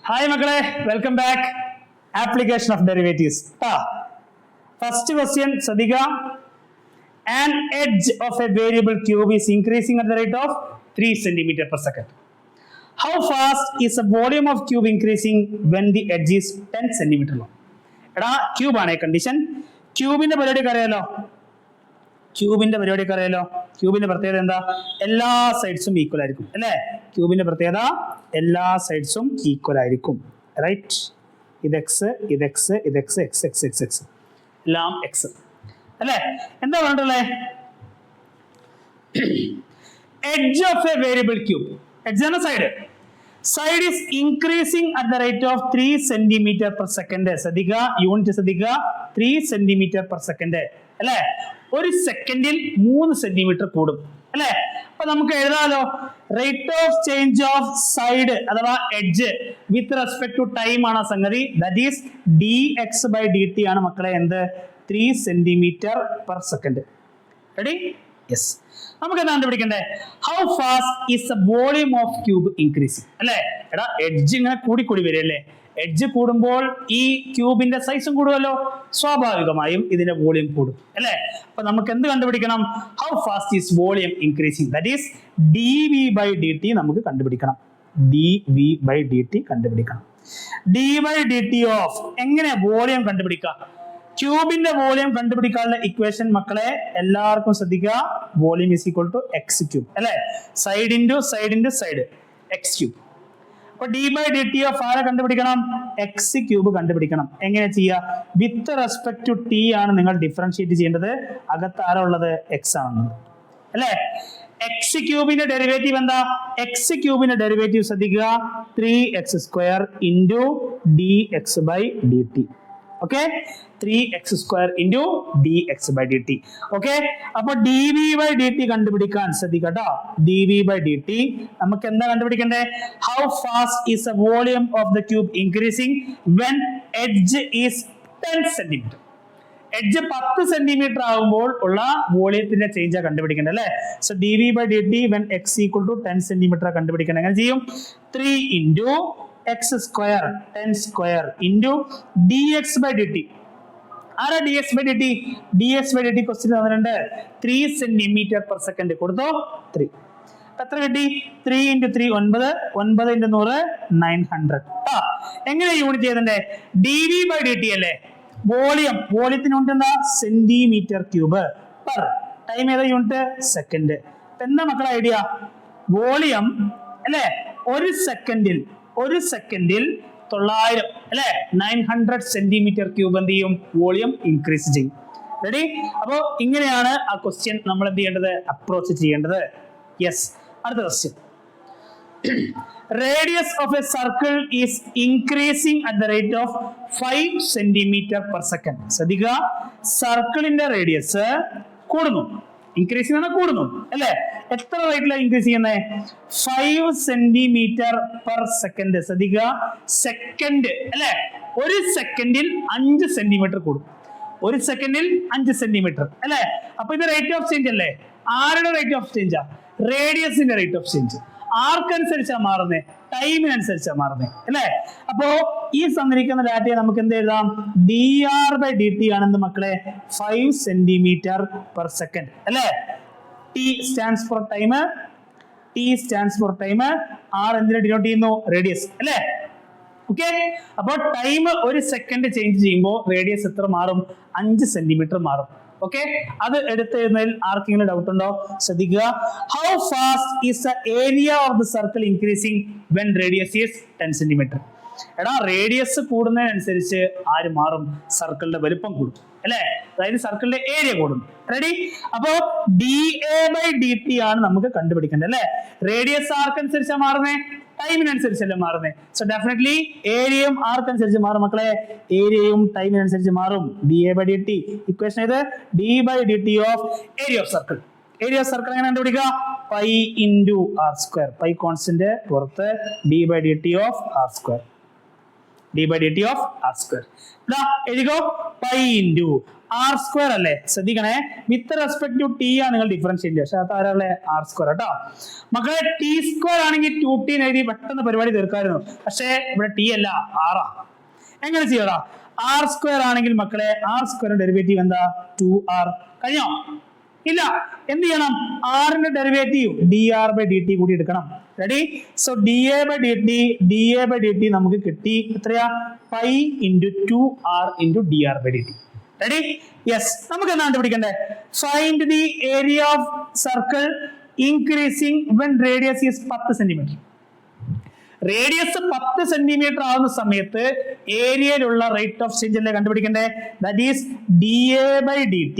Hi Makale, welcome back. Application of derivatives. First question, Sadika. An edge of a variable cube is increasing at the rate of 3 centimeter per second. How fast is the volume of cube increasing when the edge is 10 centimeter long? Cube ആണ് condition. ക്യൂബിന്റെ പരിപാടി അറിയാലോ. ക്യൂബിന്റെ പ്രത്യേകത എന്താ? എല്ലാ സൈഡ്സും equal ആയിരിക്കും അല്ലേ? ക്യൂബിന്റെ പ്രത്യേകത എല്ലാ സൈഡ്സും ഈക്വൽ ആയിരിക്കും. റൈറ്റ്? ഇത് എക്സ്, ഇത് എക്സ്, ഇത് x, x x x x എല്ലാം എക്സ് അല്ലേ? എന്താ പറഞ്ഞിട്ടുള്ളേ? Edge of a variable cube. Edge എന്ന side is increasing at the rate of 3 centimetre per second. ശ്രദ്ധിക്കുക, യൂണിറ്റ് ശ്രദ്ധിക്കുക, 3 സെന്റിമീറ്റർ പെർ സെക്കൻഡ് അല്ലെ? ഒരു സെക്കൻഡിൽ 3 സെന്റിമീറ്റർ കൂടും അല്ലെ? അപ്പൊ നമുക്ക് എഴുതാലോ, rate of change of side അഥവാ edge with respect to time ആണ് സംഗതി. ദാറ്റ് ഈസ് dx/dt ആണ് മക്കളെ. എന്ത്? 3 centimetre per second. Ready? Yes. നമുക്ക് എന്താ കണ്ടുപിടിക്കണ്ടേ? How fast is the volume of cube increasing അല്ലെ? എടാ, എഡ്ജ് ഇങ്ങനെ കൂടി വരികയല്ലേ? എഡ്ജ് കൂടുമ്പോൾ ഈ ക്യൂബിന്റെ സൈസും കൂടുമല്ലോ, സ്വാഭാവികമായും ഇതിന്റെ വോളിയം കൂടും അല്ലെ? അപ്പൊ നമുക്ക് എന്ത് കണ്ടുപിടിക്കണം? How fast is volume increasing, that is dv/dt നമുക്ക് കണ്ടുപിടിക്കണം. dv/dt കണ്ടുപിടിക്കണം. dv/dt ഓഫ് എങ്ങനെ വോളിയം കണ്ടുപിടിക്കാം? ക്യൂബിന്റെ വോളിയം കണ്ടുപിടിക്കാനുള്ള ഇക്വേഷൻ മക്കളെ എല്ലാവർക്കും ശ്രദ്ധിക്കുക. Volume is equal to x cube അല്ലെ? Side into side x cube. അപ്പൊ d/dt ഓഫ് ആരെ കണ്ടുപിടിക്കണം? എക്സ് ക്യൂബ് കണ്ടുപിടിക്കണം. എങ്ങനെ ചെയ്യാ? വിത്ത് റെസ്പെക്ട് ടു ടി ആണ് നിങ്ങൾ ഡിഫറൻഷിയേറ്റ് ചെയ്യേണ്ടത്. അകത്ത് ആരാ ഉള്ളത്? എക്സ് ആണുള്ളത് അല്ലെ? എക്സ് ക്യൂബിന്റെ ഡെറിവേറ്റീവ് എന്താ? എക്സ് ക്യൂബിന്റെ ഡെറിവേറ്റീവ് ശ്രദ്ധിക്കുക, 3x² into dx/dt. Okay, 3x² into dx/dt. Okay, അപ്പൊ dv/dt കണ്ടുപിടിക്കാൻ ശ്രദ്ധിക്കട്ടോ. dv/dt നമുക്ക് എന്താ കണ്ടുപിടിക്കണ്ടേ? How fast is the volume of the cube increasing when edge is 10 centimetre. Edge 10 centimetre ആകുമ്പോൾ ഉള്ള വോളിയത്തിന്റെ ചേഞ്ച് കണ്ടുപിടിക്കേണ്ടത് അല്ലെ? So dv/dt when x equal to 10 centimetre കണ്ടുപിടിക്കണം. എങ്ങനെ ചെയ്യും? 3 ഇൻറ്റു x² 10² ഇൻറ്റു dx/dt. ആരാ dx/dt? dx/dt ക്വസ്റ്റ്യൻ തന്നിട്ടുണ്ട്. 3 സെന്റിമീറ്റർ പെർ സെക്കൻഡ് കൊടുത്തോ. 3 എത്ര കിട്ടി? 3 ഇൻറ്റു 3 9, 9 ഇൻറ്റു 100 900. എങ്ങനെ യൂണിറ്റ് ചെയ്തേ? dv/dt അല്ലേ? വോളിയത്തിന് യൂണിറ്റ് എന്താ? Centimetre cube per time. ഏതാ യൂണിറ്റ്? സെക്കൻഡ്. എന്താ മക്കളെ ഐഡിയ? വോളിയം അല്ലെ? ഒരു സെക്കൻഡിൽ 900 അല്ലെ? 900 സെന്റിമീറ്റർ ക്യൂബ് എന്ത് ചെയ്യും? വോളിയം ഇൻക്രീസ് ചെയ്യും. റെഡി? അപ്പോ ഇങ്ങനെയാണ് ആ ക്വസ്റ്റ്യൻ നമ്മൾ എന്ത് ചെയ്യേണ്ടത്? അപ്രോച്ച് ചെയ്യേണ്ടത്. യെസ്. അടുത്ത question. Radius of A circle is increasing at the rate of 5 centimetre per second. ശ്രദ്ധിക്കുക, സർക്കിളിന്റെ റേഡിയസ് കൂടുന്നു. ഇൻക്രീസിംഗ് ആണ്, കൂടുന്നു അല്ലെ? എത്ര റേറ്റിലാണ് ഇൻക്രീസ് ചെയ്യുന്നത്? 5 സെന്റിമീറ്റർ പെർ സെക്കൻഡ്. ശ്രദ്ധിക്കുക, സെക്കൻഡ് അല്ലെ? ഒരു സെക്കൻഡിൽ 5 സെന്റിമീറ്റർ കൂടും. ഒരു സെക്കൻഡിൽ 5 സെന്റിമീറ്റർ അല്ലെ? അപ്പൊ ഇത് റേറ്റ് ഓഫ് ചേഞ്ച് അല്ലേ? ആരുടെ റേറ്റ് ഓഫ് ചേഞ്ചാ? റേഡിയസിന്റെ റേറ്റ് ഓഫ് ചേഞ്ച്. ആർക്കനുസരിച്ചാ മാറുന്നേ? ടൈമിനനുസരിച്ചാ മാറുന്നേ അല്ലെ? അപ്പോ ഈ തന്നിരിക്കുന്ന ഡാറ്റയെ നമുക്ക് എന്ത് എഴുതാം? dr/dt ആണെന്ന് മക്കളെ 5 സെന്റിമീറ്റർ പെർ സെക്കൻഡ് അല്ലെ? T stands for time, R എന്തിനെ ഡിനോട്ട് ചെയ്യുന്നു? റേഡിയസ് അല്ലെ? ഓക്കെ, അപ്പൊ ടൈം ഒരു സെക്കൻഡ് ചേഞ്ച് ചെയ്യുമ്പോൾ റേഡിയസ് എത്ര മാറും? 5 സെന്റിമീറ്റർ മാറും. ഓക്കെ, അത് എടുത്തെഴുതുന്നതിൽ ആർക്കെങ്കിലും ഡൗട്ട് ഉണ്ടോ? ശ്രദ്ധിക്കുക. How fast is the area of the circle increasing when radius is 10 centimetre. എടാ, റേഡിയസ് കൂടുന്നതിനനുസരിച്ച് ആര് മാറും? സർക്കിളിന്റെ വലുപ്പം കൂടും അല്ലെ? അതായത് സർക്കിളിന്റെ ഏരിയ കൂടും. റെഡി? അപ്പോ dA/dt ആണ് നമുക്ക് കണ്ടുപിടിക്കേണ്ടത് അല്ലെ? റേഡിയസ് ആർക്കനുസരിച്ചാ മാറുന്നേ? ടൈമിനനുസരിച്ചല്ലേ മാറുന്നേ? സോ ഡെഫിനറ്റ്ലി ഏരിയയും ആർക്കനുസരിച്ച് മാറും മക്കളെ? ഏരിയയും ടൈമിനനുസരിച്ച് മാറും. dA/dt ഇക്വേഷൻ ഇത് d/dt of area of circle. Area of circle എങ്ങനെ കണ്ടുപിടിക്കുക? Pi into r². Pi constant പുറത്ത്, d/dt of r². d/dt of r². എഴുതിക്കോ, പൈ ഇൻറ്റു ആർ സ്ക്വയർ അല്ലേ, ശ്രദ്ധിക്കണേ, വിത്ത് റെസ്പെക്ട് ടു ടി ആണ് നിങ്ങൾ ഡിഫറൻഷിയേറ്റ് ചെയ്യുക, പക്ഷെ അത് ആരാളെ ആർ സ്ക്വയർ കേട്ടോ മക്കളെ. ടി സ്ക്വയർ ആണെങ്കിൽ 2t എഴുതി പെട്ടെന്ന് പരിപാടി തീർക്കായിരുന്നു, പക്ഷേ ഇവിടെ ടി അല്ല ആറാ. എങ്ങനെ ചെയ്യടാ? ആർ സ്ക്വയർ ആണെങ്കിൽ മക്കളെ ആർ സ്ക്വയർ ഡെറിവേറ്റീവ് എന്താ? 2r. കഴിഞ്ഞോ? ഇല്ല. എന്ത് ചെയ്യണം? ആറിന്റെ ഡെറിവേറ്റീവ് dr/dt കൂടി എടുക്കണം. റെഡി? സോ da/dt നമുക്ക് കിട്ടി എത്രയാ? π × 2r × dr/dt. റെഡി? യെസ്. നമുക്ക് എന്താ കണ്ടുപിടിക്കണ്ടേ? Find the area of circle increasing when radius is 10 centimetre. Radius 10 centimetre ആവുന്ന സമയത്ത് ഏരിയയിലുള്ള റേറ്റ് ഓഫ് ചേഞ്ച് അല്ലേ കണ്ടുപിടിക്കണ്ടേ? That is da/dt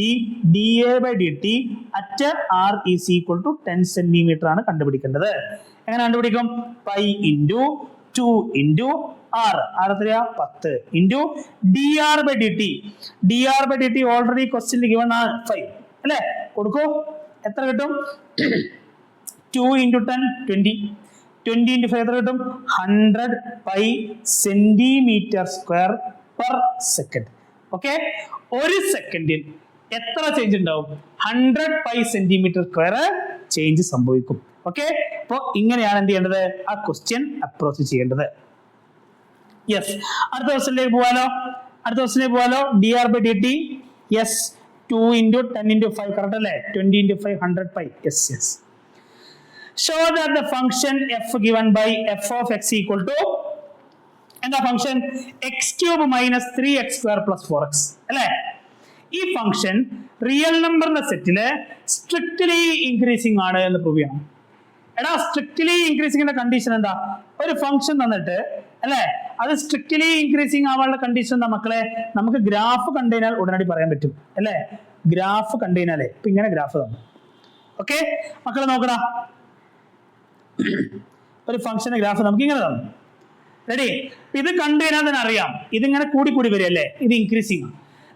at r is equal to 10 centimetre ആണ് കണ്ടുപിടിക്കേണ്ടത്. എങ്ങനെ കണ്ടുപിടിക്കും? π × 2 × r എത്രയാ? 10 × dr/dt. dr/dt ഓൾറെഡി ക്വസ്റ്റ്യനിൽ ഗിവൺ ആണ് 5 അല്ലേ? കൊടുക്കൂ. എത്ര കിട്ടും? 2 × 10 20. 20 × 5 എത്ര കിട്ടും? 100 π centimetre square per second. Okay, ഒരു സെക്കൻഡിൽ എത്ര ചേഞ്ച് ഉണ്ടാവും? 100 π സെന്റിമീറ്റർ സ്ക്വയർ ചേഞ്ച് സംഭവിക്കും. ഓക്കെ, അപ്പൊ ഇങ്ങനെയാണ് എന്ത് ചെയ്യേണ്ടത്? ആ ക്വസ്റ്റ്യൻ അപ്രോച്ച് ചെയ്യേണ്ടത്. യെസ്. അടുത്ത ക്വസ്റ്റ്യനിലേക്ക് പോവാലോ. dr/dt. യെസ്. 2 × 10 × 5 കറക്റ്റ് അല്ലേ? 20 × 5 100 π. Yes. Show that the function f given by f of x equal to എന്താ ഫംഗ്ഷൻ? x³ - 3x² + 4x അല്ലേ? ഈ ഫംഗ്ഷൻ റിയൽ നമ്പറിന്റെ സെറ്റില് സ്ട്രിക്ട്ലി ഇൻക്രീസിംഗ് ആണ് എന്ന് പ്രൂവ് ചെയ്യണം. എടാ, സ്ട്രിക്ട്ലി ഇൻക്രീസിംഗിന്റെ കണ്ടീഷൻ എന്താ? ഒരു ഫംഗ്ഷൻ തന്നിട്ട് അല്ലേ, അത് സ്ട്രിക്ട്ലി ഇൻക്രീസിംഗ് ആവാനുള്ള കണ്ടീഷൻ എന്താ മക്കളെ? നമുക്ക് ഗ്രാഫ് കണ്ടുകഴിഞ്ഞാൽ ഉടനടി പറയാൻ പറ്റും അല്ലേ? ഗ്രാഫ് കണ്ടുകഴിഞ്ഞാലേ, ഇപ്പൊ ഇങ്ങനെ ഗ്രാഫ് തന്നു. ഓക്കെ മക്കളെ, നോക്കടാ, ഒരു ഫംഗ്ഷന്റെ ഗ്രാഫ് നമുക്ക് ഇങ്ങനെ തന്നു. റെഡി? ഇത് കണ്ടു കഴിഞ്ഞാൽ തന്നെ അറിയാം ഇതിങ്ങനെ കൂടി വരികയല്ലേ, ഇത് ഇൻക്രീസിങ്.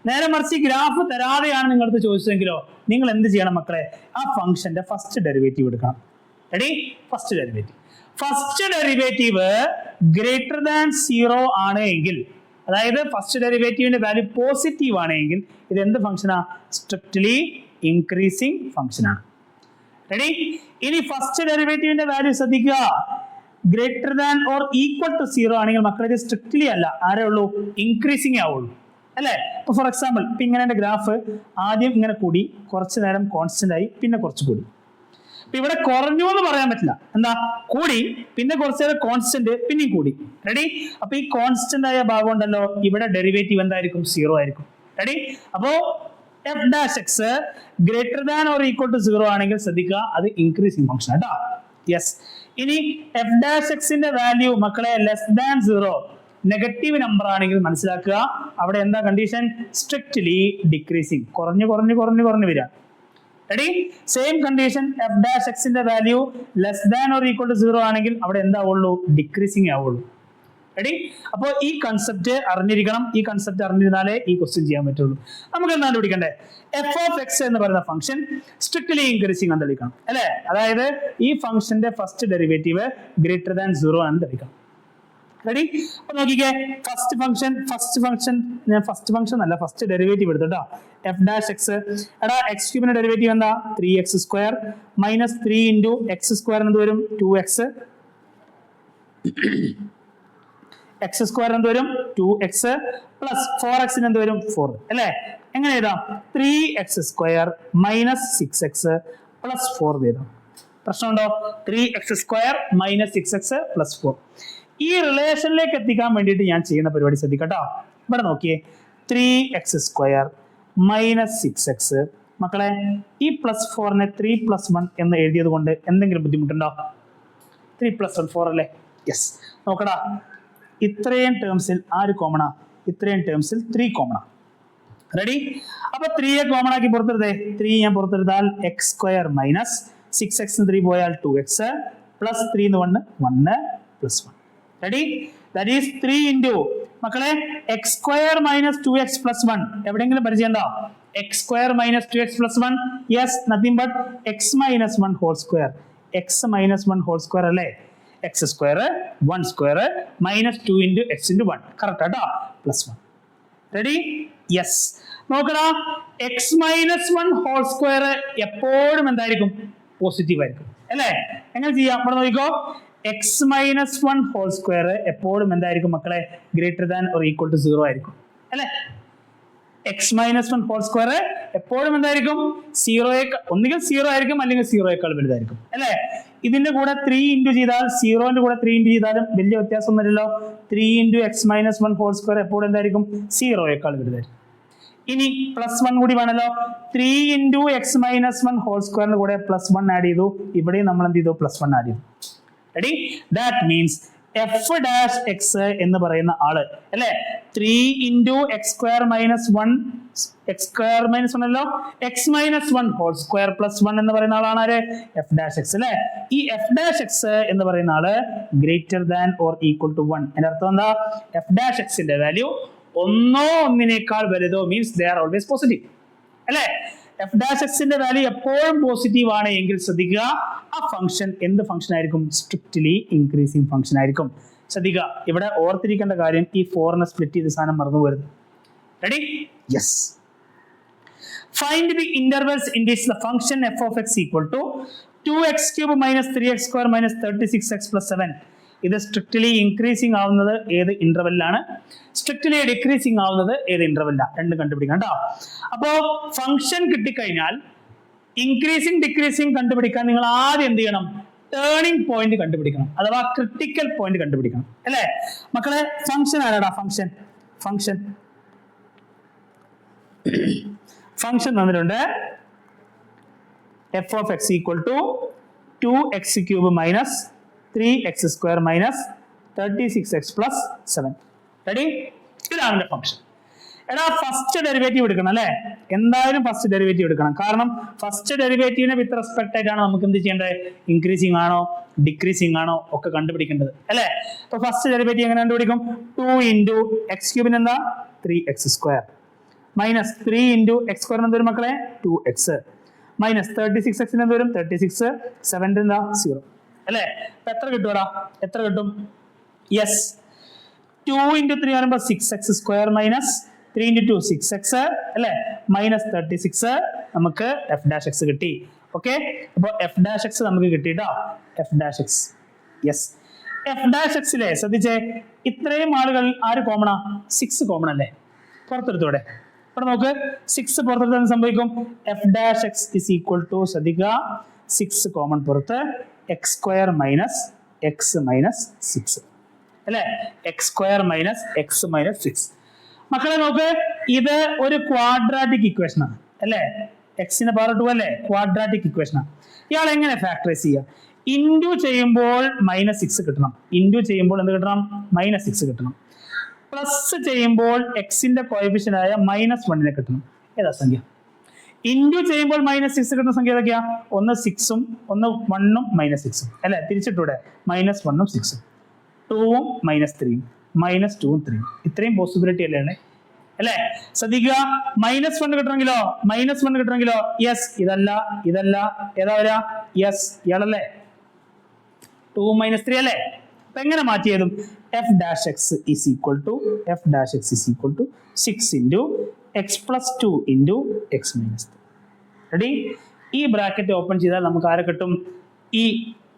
നേരെ മറിച്ച് ഗ്രാഫ് തരാതെയാണ് നിങ്ങളടുത്ത് ചോദിച്ചതെങ്കിലോ നിങ്ങൾ എന്ത് ചെയ്യണം മക്കളെ? ആ ഫംഗ്ഷന്റെ ഫസ്റ്റ് ഡെറിവേറ്റീവ് എടുക്കണം. Ready? First derivative greater than 0 ആണ് എങ്കിൽ, അതായത് ഫസ്റ്റ് ഡെറിവേറ്റീവിന്റെ വാല്യൂ പോസിറ്റീവ് ആണെങ്കിൽ ഇത് എന്ത് ഫംഗ്ഷനാ? സ്ട്രിക്ട്ലി ഇൻക്രീസിംഗ് ഫംഗ്ഷനാണ്. റെഡി? ഇനി ഫസ്റ്റ് ഡെറിവേറ്റീവിന്റെ വാല്യൂ ശ്രദ്ധിക്കുക, greater than or equal to 0 ആണെങ്കിൽ മക്കളെ ഇത് സ്ട്രിക്ട്ലി അല്ല, ആരേ ഉള്ളൂ? ഇൻക്രീസിംഗ് ആവുള്ളൂ അല്ലേ? ഇപ്പൊ ഫോർ എക്സാമ്പിൾ ഇപ്പൊ ഇങ്ങനെ ഗ്രാഫ് ആദ്യം ഇങ്ങനെ കൂടി, കുറച്ചു നേരം കോൺസ്റ്റന്റ് ആയി, പിന്നെ കുറച്ച് കൂടി. ഇപ്പൊ ഇവിടെ കുറഞ്ഞു എന്ന് പറയാൻ പറ്റില്ല. എന്താ? കൂടി, പിന്നെ കുറച്ചു നേരം കോൺസ്റ്റന്റ്, പിന്നെയും കൂടി. റെഡി? അപ്പൊ ഈ കോൺസ്റ്റന്റ് ആയ ഭാഗം ഉണ്ടല്ലോ, ഇവിടെ ഡെറിവേറ്റീവ് എന്തായിരിക്കും? 0 ആയിരിക്കും. റെഡി? അപ്പോ f'(x) greater than or equal to 0 ആണെങ്കിൽ ശ്രദ്ധിക്കുക, അത് ഇൻക്രീസിംഗ് ഫംഗ്ഷൻ കേട്ടോ. യെസ്. ഇനി f'(x) ന്റെ വാല്യൂ മക്കളെ ലെസ് ദാൻ 0, നെഗറ്റീവ് നമ്പർ ആണെങ്കിൽ മനസ്സിലാക്കുക അവിടെ എന്താ കണ്ടീഷൻ? സ്ട്രിക്ട്ലി ഡിക്രീസിംഗ്, കുറഞ്ഞു വരിക. റെഡി? സെയിം കണ്ടീഷൻ f'(x) ന്റെ value less than or equal to 0 ആണെങ്കിൽ അവിടെ എന്താവുള്ളൂ? ഡിക്രീസിംഗ് ആവുള്ളൂ. റെഡി? അപ്പോൾ ഈ കൺസെപ്റ്റ് അറിഞ്ഞിരിക്കണം. ഈ കൺസെപ്റ്റ് അറിഞ്ഞിരുന്നാലേ ഈ ക്വസ്റ്റ്യൻ ചെയ്യാൻ പറ്റുള്ളൂ. നമുക്ക് എന്താണ് കണ്ടുപിടിക്കണ്ടേ? f(x) എന്ന് പറയുന്ന ഫംഗ്ഷൻ സ്ട്രിക്ട്ലി ഇൻക്രീസിംഗ് എന്ന് തെളിയിക്കണം അല്ലേ? അതായത് ഈ ഫംഗ്ഷന്റെ ഫസ്റ്റ് ഡെറിവേറ്റീവ് ഗ്രേറ്റർ ദാൻ 0 ആണെന്ന് തെളിയിക്കണം. റെഡി? അപ്പൊ നോക്കിക്കേ, ഫസ്റ്റ് ഫംഗ്ഷൻ അല്ല, ഫസ്റ്റ് ഡെറിവേറ്റീവ് എടുത്തോട്ടോ. f'(x) എടാ, x³ ഡെറിവേറ്റീവ് എന്താ? 3x² - 3 × x² എന്ത് വരും? 2x. x² എന്ത് വരും? 2x പ്ലസ് 4x എന്ത് വരും? 4 അല്ലേ? എങ്ങനെ എഴുതാം? 3x² - 6x പ്ലസ് 4 എഴുതാം. പ്രശ്നമുണ്ടോ? 3x² - 6x plus 4. ഈ റിലേഷനിലേക്ക് എത്തിക്കാൻ വേണ്ടിയിട്ട് ഞാൻ ചെയ്യുന്ന പരിപാടി ശ്രദ്ധിക്കട്ടോ. ഇവിടെ നോക്കിയേ, 3x² - 6x. മക്കളെ, ഈ പ്ലസ് 4നെ 3 + 1 എന്ന് എഴുതിയത് കൊണ്ട് എന്തെങ്കിലും ബുദ്ധിമുട്ടുണ്ടോ? 3 + 1 4 അല്ലേ? യെസ്. നോക്കടാ, ഇത്രയും ടേംസിൽ ആര് കോമണാ? ഇത്രയും ടേംസിൽ 3 കോമണാ. റെഡി? അപ്പൊ 3യെ കോമൺ ആക്കി പുറത്തെടുത്തേ. 3 ഞാൻ പുറത്തെടുത്താൽ x² - 6x 3 പോയാൽ 2x plus 3 1 1 plus 1. Ready? That is 3 × മക്കളെ x² - 2x പ്ലസ് 1 എവിടെയെങ്കിലും പരിചയമുണ്ടോ? x² - 2x plus 1. Yes, nothing but x - 1 whole square. x - 1 whole square അല്ലേ? x² 1² - 2 × x × 1 കറക്റ്റ് കേട്ടോ, പ്ലസ് 1. റെഡി? യെസ്. നോക്കടാ, x minus one whole square എപ്പോഴും എന്തായിരിക്കും? Positive ആയിരിക്കും അല്ലെ? എങ്ങനെ ചെയ്യാം? ഇവിടെ നോക്കിക്കോ, x minus one whole square എപ്പോഴും എന്തായിരിക്കും മക്കളെ? Greater than or equal to 0 ആയിരിക്കും അല്ലെ? X minus one whole square എപ്പോഴും എന്തായിരിക്കും? 0 ഒന്നുകിൽ 0 ആയിരിക്കും, അല്ലെങ്കിൽ 0 വലുതായിരിക്കും അല്ലെ? ഇതിന്റെ കൂടെ 3 ഇൻറ്റു ചെയ്താൽ, 0ന്റെ കൂടെ 3 ഇൻറ്റു ചെയ്താലും വലിയ വ്യത്യാസം ഒന്നുമില്ലല്ലോ. 3 into X minus one whole square എപ്പോഴും എന്തായിരിക്കും? 0 വലുതായിരിക്കും. ഇനി പ്ലസ് 1 കൂടി വേണമല്ലോ. 3 into X minus one whole സ്ക്വയറിന്റെ കൂടെ പ്ലസ് 1 ആഡ് ചെയ്തു. ഇവിടെയും നമ്മൾ എന്ത് ചെയ്തു? പ്ലസ് 1 ആഡ് ചെയ്തു. Ready? That means f dash x എന്ന് പറയുന്ന ആള് അല്ലെ, 3 into x square minus 1, x square minus 1 അല്ലോ, x minus 1 whole square plus 1 എന്ന് പറയുന്ന ആളാണ് ആര്? എഫ് ഡാഷ് എക്സ് അല്ലെ. ഈ എഫ് ഡാഷ് എക്സ് എന്ന് പറയുന്ന ആള് greater than or equal to 1. എന്റെ അർത്ഥം എന്താ? എഫ് ഡാഷ് എക്സിന്റെ വാല്യൂ ഒന്നോ ഒന്നിനേക്കാൾ വലുതോ means they are always positive അല്ലെ. എഫ് ഡാഷ് എക്സിന്റെ വാല്യൂ എപ്പോഴും പോസിറ്റീവ് ആണ് എങ്കിൽ ശ്രദ്ധിക്കുക, ആ ഫംഗ്ഷൻ എന്ത് ഫംഗ്ഷൻ ആയിരിക്കും? സ്ട്രിക്റ്റ്ലി ഇൻക്രീസിങ് ഫംഗ്ഷൻ ആയിരിക്കും. ശ്രദ്ധിക്കുക, ഇവിടെ ഓർത്തിരിക്കേണ്ട കാര്യം, ഈ 4നെ സ്പ്ലിറ്റ് ചെയ്ത സാധനം മറന്നു പോരുത്. Ready? Yes. Find the intervals in which the function f of x equal to 2x cube minus 3x square minus 36x plus 7. ഇത് സ്ട്രിക്റ്റ്ലി ഇൻക്രീസിങ് ആവുന്നത് ഏത് ഇന്റർവെല്ലാണ്? സ്ട്രിക്റ്റ്ലി ഡിക്രീസിങ് ആവുന്നത് ഏത് ഇന്റർവെല്ലാണ്? രണ്ടും കണ്ടുപിടിക്കണം കേട്ടോ. അപ്പോ ഫംഗ്ഷൻ കിട്ടിക്കഴിഞ്ഞാൽ ഇൻക്രീസിങ് ഡിക്രീസിങ് കണ്ടുപിടിക്കാൻ നിങ്ങൾ ആദ്യം എന്ത് ചെയ്യണം? ടേണിംഗ് പോയിന്റ് കണ്ടുപിടിക്കണം, അഥവാ ക്രിട്ടിക്കൽ പോയിന്റ് കണ്ടുപിടിക്കണം അല്ലെ മക്കളെ? ഫംഗ്ഷൻ ആരാടാ? ഫംഗ്ഷൻ തന്നിട്ടുണ്ട് f of x equal to 2x cube minus 3x square minus 36x plus 7. Ready? ഇതാണ് ഫംഗ്ഷൻ. എടാ ഫസ്റ്റ് ഡെറിവേറ്റീവ് എടുക്കണം അല്ലെ? എന്തായാലും ഫസ്റ്റ് ഡെറിവേറ്റീവ് എടുക്കണം. കാരണം ഫസ്റ്റ് ഡെറിവേറ്റീവിനെ വിത്ത് റെസ്പെക്ട് ആയിട്ടാണ് നമുക്ക് എന്ത് ചെയ്യേണ്ടത്? ഇൻക്രീസിങ് ആണോ ഡിക്രീസിങ് ആണോ ഒക്കെ കണ്ടുപിടിക്കേണ്ടത് അല്ലെ? അപ്പൊ ഫസ്റ്റ് ഡെറിവേറ്റീവ് എങ്ങനെ കണ്ടുപിടിക്കും? 2 ഇൻറ്റു എക്സ് ക്യൂബിന് എന്താ? 3x square minus 3 into x square എന്ത് വരും മക്കളെ? 2x മൈനസ് 36x എന്ത് വരും? 36. 7 എന്താ? 0 അല്ലെ? അപ്പൊ എത്ര കിട്ടും? എത്ര കിട്ടും? യെസ്, 2 ഇൻറ്റു 3 പറയുമ്പോൾ 6x square minus 3 into 2 6x അല്ലെ, മൈനസ് 36 നമുക്ക് എഫ് ഡാഷ് എക്സ് കിട്ടി. ഓക്കെ, അപ്പൊ എഫ് ഡാഷ് എക്സ് നമുക്ക് കിട്ടിട്ടോ. F dash x, yes. F dash എക്സിലെ ശ്രദ്ധിച്ചേ, ഇത്രയും ആളുകൾ ആര് കോമണാ? 6 കോമൺ അല്ലേ? പുറത്തെടുത്തൂടെ? ഇവിടെ നോക്ക്, 6 പുറത്തെടുത്ത് സംഭവിക്കും f dash x is equal to, ശ്രദ്ധിക്കുക, 6 കോമൺ പുറത്ത് x square minus x minus 6 അല്ലെ, x square minus x minus 6. മക്കളെ നോക്ക്, ഇത് ഒരു ക്വാഡ്രാറ്റിക് ഇക്വേഷൻ ആണ് അല്ലെ? എക്സിന്റെ പവർ 2 അല്ലേ? ക്വാഡ്രാറ്റിക് ഇക്വേഷൻ ആണ്. ഇയാൾ എങ്ങനെ ഫാക്ടറൈസ് ചെയ്യുക? ഇൻഡു ചെയ്യുമ്പോൾ -6 കിട്ടണം. ഇൻഡു ചെയ്യുമ്പോൾ എന്ത് കിട്ടണം? -6 കിട്ടണം. പ്ലസ് ചെയ്യുമ്പോൾ എക്സിന്റെ കോഎഫിഷ്യന്റ് ആയ -1 കിട്ടണം. ഏതാ സംഖ്യ? ഇൻഡു ചെയ്യുമ്പോൾ -6 കിട്ടുന്ന സംഖ്യ ഏതൊക്കെയാ? ഒന്ന് 6ഉം ഒന്ന് 1ഉം -6ഉം അല്ലെ? തിരിച്ചിട്ടൂടെ? -1ഉം 6ഉം, 2ഉം -3ഉം, -2ഉം 3ഉം. ഇത്രയും പോസിബിലിറ്റി അല്ലേ അല്ലെ? ശ്രദ്ധിക്കുക, -1 കിട്ടണമെങ്കിലോ, -1 കിട്ടണമെങ്കിലോ, യെസ്, ഇതല്ല ഇതല്ല, ഏതാ വരാ? യെസ്, ഇയാളല്ലേ? 2 -3 അല്ലേ? അപ്പൊ എങ്ങനെ മാറ്റിയതും? F dash x is equal to 6 into x plus 2 into X minus 3. Ready? ഈ ബ്രാക്കറ്റ് ഓപ്പൺ ചെയ്താൽ നമുക്ക് ആരെ കിട്ടും? ഈ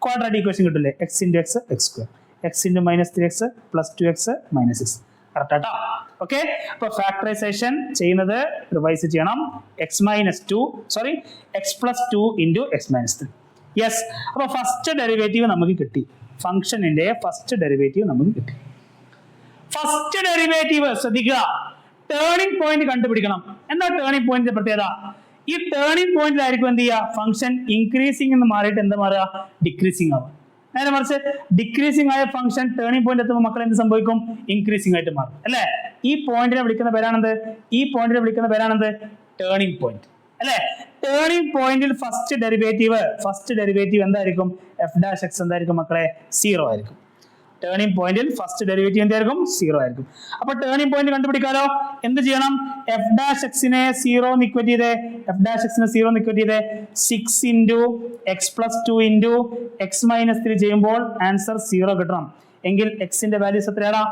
ക്വാഡ്രാറ്റിക് ഇക്വേഷൻ കിട്ടില്ലേ? X into x x square, x into -3x plus 2x -6. Correct ആട്ടോ? ഓക്കെ, അപ്പൊ ഫാക്ടറൈസേഷൻ ചെയ്യുന്നത് റിവൈസ് ചെയ്യണം. എക്സ് പ്ലസ് 2 ഇൻറ്റു എക്സ് മൈനസ് 3. യെസ്, അപ്പൊ ഫസ്റ്റ് ഡെറിവേറ്റീവ് നമുക്ക് കിട്ടി. ഫംഗ്ഷനിന്റെ ഫസ്റ്റ് ഡെറിവേറ്റീവ് നമുക്ക് കിട്ടി. ഫസ്റ്റ് ഡെറിവേറ്റീവ് ശ്രദ്ധിക്കുക, ടേണിംഗ് പോയിന്റ് കണ്ടുപിടിക്കണം. എന്താ ടേണിംഗ് പോയിന്റിന്റെ പ്രത്യേകത? ഈ ടേണിംഗ് പോയിന്റിലായിരിക്കും എന്ത് ചെയ്യുക? ഫംഗ്ഷൻ ഇൻക്രീസിംഗ് എന്ന് മാറിയിട്ട് എന്താ മാറുക? ഡിക്രീസിംഗ് ആവുക. നേരെ മറിച്ച് ഡിക്രീസിംഗ് ആയ ഫംഗ്ഷൻ ടേണിംഗ് പോയിന്റ് എത്തുമ്പോൾ മക്കൾ എന്ത് സംഭവിക്കും? ഇൻക്രീസിംഗ് ആയിട്ട് മാറും അല്ലെ? ഈ പോയിന്റിനെ വിളിക്കുന്ന പേരാണെന്ത്? ടേണിംഗ് പോയിന്റ് അല്ലെ? ടേണിംഗ് പോയിന്റിൽ ഫസ്റ്റ് ഡെറിവേറ്റീവ് എന്തായിരിക്കും? എഫ് ഡാഷ് എക്സ് എന്തായിരിക്കും മക്കളെ? 0 ആയിരിക്കും. ടേണിംഗ് പോയിന്റിൽ ഫസ്റ്റ് ഡെറിവേറ്റീവ് എന്തായിരിക്കും? 0 ആയിരിക്കും. അപ്പൊ ടേണിംഗ് പോയിന്റ് കണ്ടുപിടിക്കാലോ. എന്ത് ചെയ്യണം? എഫ് ഡാഷ് എക്സിനെ 0 ഇക്വേറ്റ് ചെയ്തേ. 6 into x plus 2 into X minus 3 ചെയ്യുമ്പോൾ ആൻസർ 0 കിട്ടണം. എങ്കിൽ എക്സിന്റെ വാല്യൂസ് എത്രയാടാ?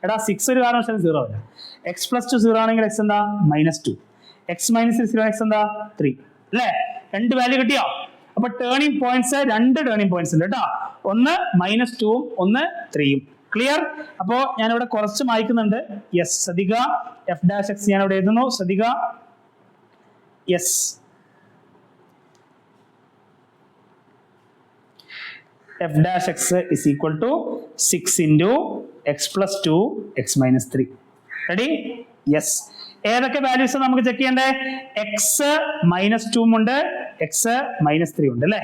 എടാ 6 ഒരു കാരണവശാലും 0 അല്ല. എക്സ് പ്ലസ് 2 0 ആണെങ്കിൽ എക്സ് എന്താ? -2. എക്സ് മൈനസ് 0 എക്സ് എന്താ 3 അല്ലേ? രണ്ട് വാല്യൂ കിട്ടിയോ? അപ്പൊ ടേണിംഗ് പോയിന്റ്സ്, രണ്ട് ടേണിംഗ് പോയിന്റ്സ് ഉണ്ട് കേട്ടോ. ഒന്ന് -2 ഒന്ന് 3. ക്ലിയർ? അപ്പോ ഞാനിവിടെ കുറച്ച് മായ്ക്കുന്നുണ്ട്. യെസ്, ശ്രദ്ധിക്കുക. എഫ് ഡാഷ് എക്സ് ഞാൻ ഇവിടെ എഴുതുന്നു, ശ്രദ്ധിക്കുക. Yes, f dash x is equal to 6 into x plus 2 x minus 3. Ready? Yes. ഏതൊക്കെ വാല്യൂസ് നമുക്ക് ചെക്ക് ചെയ്യണ്ടേ? എക്സ് -2 ഉണ്ട്, എക്സ് -3 ഉണ്ട് അല്ലേ?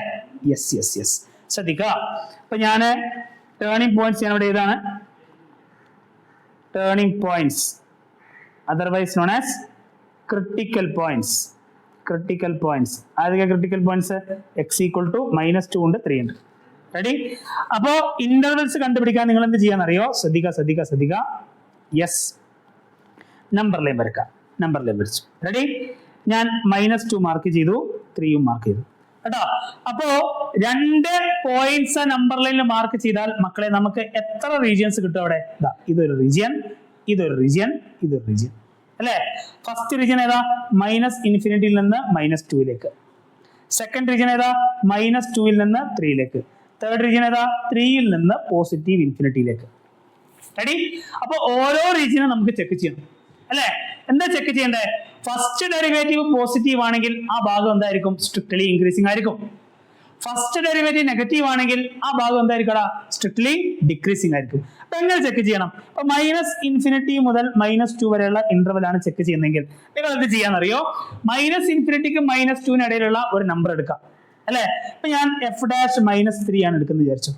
Yes yes yes. ശ്രദ്ധിക്കുക. അപ്പൊ ഞാൻ ടേണിംഗ് പോയിന്റ്സ് ഞാൻ ഇവിടെ എഴുതാണ്. Turning points, otherwise known as critical points. Critical points ആദ്യ critical points x equal to -2 ഉണ്ട്, 3 ഉണ്ട്. റെഡി? അപ്പോ ഇന്റർവെൽസ് കണ്ടുപിടിക്കാൻ നിങ്ങൾ എന്ത് ചെയ്യാന്നറിയോ? ശ്രദ്ധിക്കുക. യെസ്, നമ്പർ ലൈൻ വരക്കാം. നമ്പർ ലൈൻ വരച്ചു. റെഡി? ഞാൻ -2 മാർക്ക് ചെയ്തു, 3 മാർക്ക് ചെയ്തു കേട്ടോ. അപ്പോ രണ്ട് പോയിന്റ്സ് നമ്പർ ലൈനിൽ മാർക്ക് ചെയ്താൽ മക്കളെ നമുക്ക് എത്ര റീജിയൻസ് കിട്ടും അവിടെ? ഇതൊരു റീജിയൻ, ഇതൊരു റീജിയൻ, ഇതൊരു റീജിയൻ അല്ലേ? ഫസ്റ്റ് റീജിയൻ ഏതാ? -∞ നിന്ന് -2 സെക്കൻഡ് റീജിയൻ ഏതാ? -2 നിന്ന് 3 തേർഡ് റീജിയൻ ഏതാ? 3 നിന്ന് +∞. റെഡി? അപ്പൊ ഓരോ റീജിയനും നമുക്ക് ചെക്ക് ചെയ്യണം അല്ലെ? എന്താ ചെക്ക് ചെയ്യണ്ടേ? ഫസ്റ്റ് ഡെറിവേറ്റീവ് പോസിറ്റീവ് ആണെങ്കിൽ ആ ഭാഗം എന്തായിരിക്കും? സ്ട്രിക്ട്ലി ഇൻക്രീസിംഗ് ആയിരിക്കും. ഫസ്റ്റ് ഡെറിവേറ്റീവ് നെഗറ്റീവ് ആണെങ്കിൽ ആ ഭാഗം എന്തായിരിക്കും? സ്ട്രിക്ട്ലി ഡിക്രീസിംഗ് ആയിരിക്കും. അപ്പൊ എങ്ങനെ ചെക്ക് ചെയ്യണം? അപ്പൊ -∞ മുതൽ -2 വരെയുള്ള ഇന്റർവൽ ആണ് ചെക്ക് ചെയ്യുന്നതെങ്കിൽ നിങ്ങൾ എന്ത് ചെയ്യാന്നറിയോ? -∞ -2 ഇടയിലുള്ള ഒരു നമ്പർ എടുക്കാം അല്ലെ? അപ്പൊ ഞാൻ എഫ് ഡാഷ് -3 ആണ് എടുക്കുന്നത് വിചാരിച്ചു.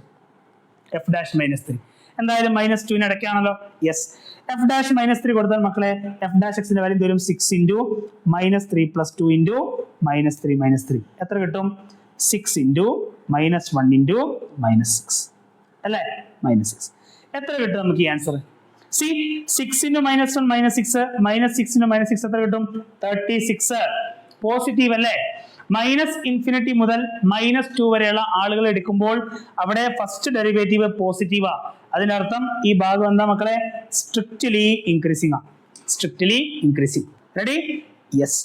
എഫ് ഡാഷ് -3 എന്തായാലും -2 ഇടയ്ക്കാണല്ലോ. യെസ്, എഫ് ഡാഷ് -3 കൊടുത്താൽ മക്കളെ എഫ് ഡാഷ് എക്സിന്റെ വാല്യൂ വരും 6 into -3 + 2 into -3 എത്ര കിട്ടും? 6 into -1 into -6 അല്ലേ? -6 എത്ര കിട്ടും നമുക്ക് ഈ ആൻസർ? സി 6 into -1 -6 -6 into -6 എത്ര കിട്ടും? 36. പോസിറ്റീവ് അല്ലേ? -∞ മുതൽ -2 വരെയുള്ള ആളുകൾ എടുക്കുമ്പോൾ അവിടെ ഫസ്റ്റ് ഡെറിവേറ്റീവ് പോസിറ്റീവാ. അതിനർത്ഥം ഈ ഭാഗം എന്താ മക്കളെ? സ്ട്രിക്ട്ലി ഇൻക്രീസിംഗ് ആണ്. Strictly increasing. റെഡി? യെസ്.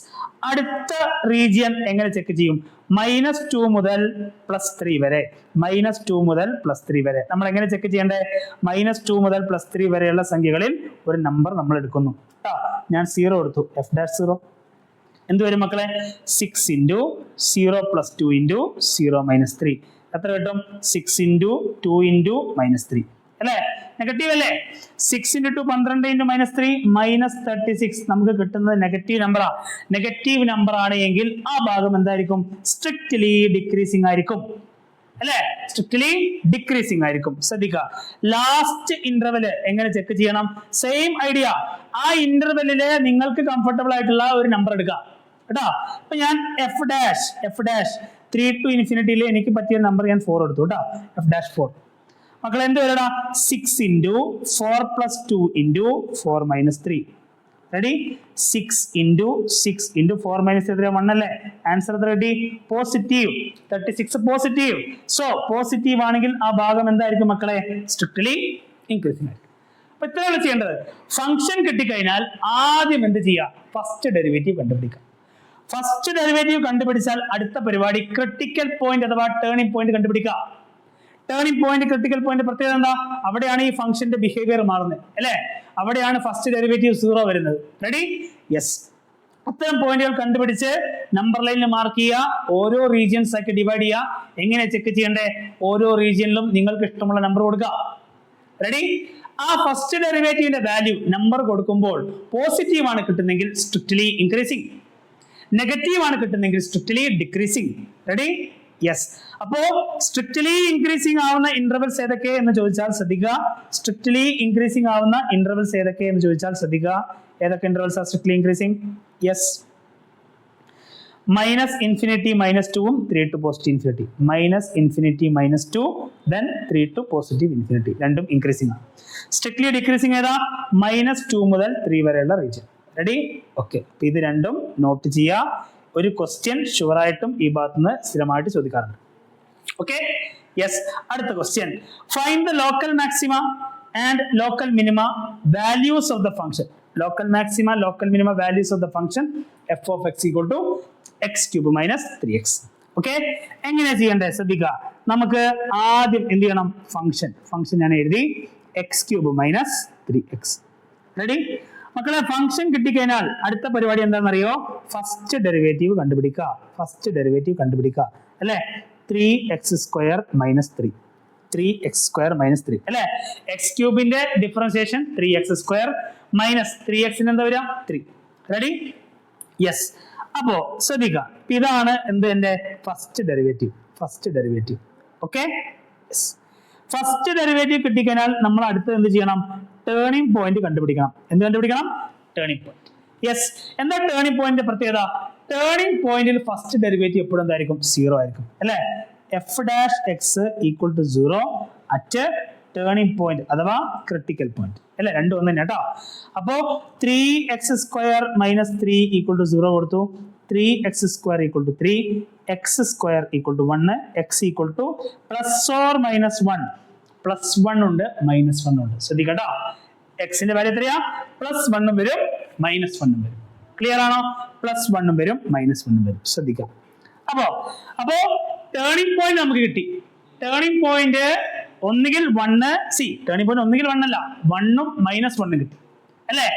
അടുത്ത റീജിയൻ എങ്ങനെ ചെക്ക് ചെയ്യും? -2 മുതൽ +3 വരെ. -2 മുതൽ +3 വരെ നമ്മൾ എങ്ങനെ ചെക്ക് ചെയ്യണ്ടേ? -2 മുതൽ +3 വരെയുള്ള സംഖ്യകളിൽ ഒരു നമ്പർ നമ്മൾ എടുക്കുന്നു. ഞാൻ 0 എടുത്തു. എഫ് ഡാഷ് 0 എന്ത് വരും മക്കളെ? 6 into 0 + 2 into 0 - 3 എത്ര കിട്ടും? 6 into 2 into -3 അല്ലേ? നെഗറ്റീവ് അല്ലേ? 6 into 2 12 into -3 -36 നമുക്ക് കിട്ടുന്നത് നെഗറ്റീവ് നമ്പറാ. നെഗറ്റീവ് നമ്പർ ആണ് എങ്കിൽ ആ ഭാഗം എന്തായിരിക്കും? സ്ട്രിക്ട്ലി ഡിക്രീസിംഗ് ആയിരിക്കും അല്ലേ? സ്ട്രിക്ട്ലി ഡിക്രീസിംഗ് ആയിരിക്കും. ശ്രദ്ധിക്കുക. ലാസ്റ്റ് ഇന്റർവെല് എങ്ങനെ ചെക്ക് ചെയ്യണം? Same idea. ആ ഇന്റർവെല്ലില് നിങ്ങൾക്ക് കംഫർട്ടബിൾ ആയിട്ടുള്ള ഒരു നമ്പർ എടുക്കുക കേട്ടോ. അപ്പൊ ഞാൻ എഫ് ഡാഷ് 3 to ∞ എനിക്ക് പറ്റിയ നമ്പർ ഞാൻ 4 എടുത്തു കേട്ടോ. എഫ് ഡാഷ് 4 മക്കളെ എന്ത് വരടാ? 6 into 4 + 2 into 4 - 3 ready? 6 into 6 into 4 - 3 1 അല്ലേ? ആൻസർ എത്ര കിട്ടി? പോസിറ്റീവ്. 36 പോസിറ്റീവ്. സോ പോസിറ്റീവ് ആണെങ്കിൽ ആ ഭാഗം എന്തായിരിക്കും മക്കളെ? സ്ട്രിക്ട്ലി ഇൻക്രീസിംഗ് ആയിരിക്കും. അപ്പൊ ഇത്രയാണ് ചെയ്യേണ്ടത്. ഫംഗ്ഷൻ കിട്ടിക്കഴിഞ്ഞാൽ ആദ്യം എന്ത് ചെയ്യുക? ഫസ്റ്റ് ഡെറിവേറ്റീവ് കണ്ടുപിടിക്കുക. ഫസ്റ്റ് ഡെറിവേറ്റീവ് കണ്ടുപിടിച്ചാൽ അടുത്ത പരിപാടി ക്രിട്ടിക്കൽ പോയിന്റ് അഥവാ ടേണിംഗ് പോയിന്റ് കണ്ടുപിടിക്കുക. ടേണിംഗ് പോയിന്റ്, ക്രിട്ടിക്കൽ പോയിന്റ് പ്രത്യേകത എന്താ? അവിടെയാണ് ഈ ഫംഗ്ഷന്റെ ബിഹേവിയർ മാറുന്നത് അല്ലെ? അവിടെയാണ് ഫസ്റ്റ് ഡെറിവേറ്റീവ് 0 വരുന്നത്. റെഡി? യെസ്. അത്തരം പോയിന്റുകൾ കണ്ടുപിടിച്ച് നമ്പർ ലൈനിൽ മാർക്ക് ചെയ്യുക. ഓരോ റീജിയൻസ് ആക്കി ഡിവൈഡ് ചെയ്യുക. എങ്ങനെ ചെക്ക് ചെയ്യണ്ടേ? ഓരോ റീജിയനിലും നിങ്ങൾക്ക് ഇഷ്ടമുള്ള നമ്പർ കൊടുക്കുക. റെഡി? ആ ഫസ്റ്റ് ഡെറിവേറ്റീവിന്റെ വാല്യൂ നമ്പർ കൊടുക്കുമ്പോൾ പോസിറ്റീവ് ആണ് കിട്ടുന്നെങ്കിൽ സ്ട്രിക്ട്ലി ഇൻക്രീസിംഗ്, നെഗറ്റീവ് ആണ് കിട്ടുന്നെങ്കിൽ സ്ട്രിക്ട്ലി ഡിക്രീസിംഗ്. റെഡി? യെസ്. അപ്പോ സ്ട്രിക്ട്ലി ഇൻക്രീസിംഗ് ആവുന്ന ഇന്റർവെൽസ് ഏതൊക്കെ എന്ന് ചോദിച്ചാൽ ശ്രദ്ധിക്കുക. സ്ട്രിക്ട്ലി ഇൻക്രീസിംഗ് ആവുന്ന ഇന്റർവെൽസ് ഏതൊക്കെ എന്ന് ചോദിച്ചാൽ ശ്രദ്ധിക്കുക. ഏതൊക്കെ ഇന്റർവെൽസ് ആണ് strictly increasing? Yes, -∞ -2 3 to +∞. -∞ -2 then 3 to +∞. രണ്ടും ഇൻക്രീസിംഗ് ആണ്. സ്ട്രിക്ട്ലി ഡിക്രീസിംഗ് ഏതാ? -2 മുതൽ 3 വരെയുള്ള റീജിയൻ. റെഡി? ഓക്കെ. ഇത് രണ്ടും നോട്ട് ചെയ്യുക. ഒരു ക്വസ്റ്റ്യൻ ഷുവറായിട്ടും ഈ ഭാഗത്തുനിന്ന് സ്ഥിരമായിട്ട് ചോദിക്കാറുണ്ട്. ഓക്കെ? യെസ്. അടുത്ത question. Find the local maxima and local minima values of the function. Local maxima, local minima values of the function f of x equal to x cube minus 3x. Okay, എങ്ങനെയാ ചെയ്യേണ്ടത് ശ്രദ്ധിക്കുക. നമുക്ക് ആദ്യം എന്ത് ചെയ്യണം? Function ഞാൻ എഴുതി X cube minus 3x. Ready മക്കളെ? ഫംഗ്ഷൻ കിട്ടിക്കഴിഞ്ഞാൽ അടുത്ത പരിപാടി എന്താണെന്നറിയോ? ഫസ്റ്റ് ഡെറിവേറ്റീവ് കണ്ടുപിടിക്കുക. അല്ലെ? 3x² മൈനസ് 3 അല്ലെ? X ക്യൂബിന്റെ differentiation 3x² minus 3x എന്താ വരിക? 3. റെഡി? യെസ്. അപ്പോ ശ്രദ്ധിക്കുക, ഇതാണ് എന്ത്? എന്റെ first derivative. Okay, first derivative കിട്ടിക്കഴിഞ്ഞാൽ നമ്മൾ അടുത്ത് എന്ത് ചെയ്യണം? ടേണിംഗ് പോയിന്റ് കണ്ടുപിടിക്കണം. Turning point. യെസ്. എന്താ ടേണിംഗ് പോയിന്റ് പ്രത്യേകത? ടേണിംഗ് പോയിന്റിൽ ഫസ്റ്റ് ഡെറിവേറ്റീവ് എപ്പോഴും എന്തായിരിക്കും? 0 ആയിരിക്കും. അല്ലെ? f' equal to 0 at turning point അഥവാ ക്രിട്ടിക്കൽ പോയിന്റ്. അല്ലെ? രണ്ടും ഒന്ന് തന്നെ കേട്ടോ. അപ്പോ 3x² മൈനസ് 3 ഈക്വൽ ടു 0 കൊടുത്തു. 3x² equal to 3, x² equal to 1, x equal to plus or minus 1. Plus 1 ഉണ്ട്, മൈനസ് 1 ഉണ്ട്. ശ്രദ്ധിക്കട്ടോ, എക്സിന്റെ വാല്യൂ എത്രയാ? പ്ലസ് 1 വരും, മൈനസ് 1 വരും. ക്ലിയർ ആണോ? പ്ലസ് 1 വരും, മൈനസ് 1 വരും. ശ്രദ്ധിക്കാം. അപ്പോ ടേണിംഗ് പോയിന്റ് നമുക്ക് കിട്ടി. ടേണിംഗ് പോയിന്റ് ഒന്നുകിൽ 1, ടേണിംഗ് പോയിന്റ് ഒന്നുകിൽ 1 അല്ല, 1ഉം മൈനസ് 1ഉം കിട്ടി. അല്ലെ?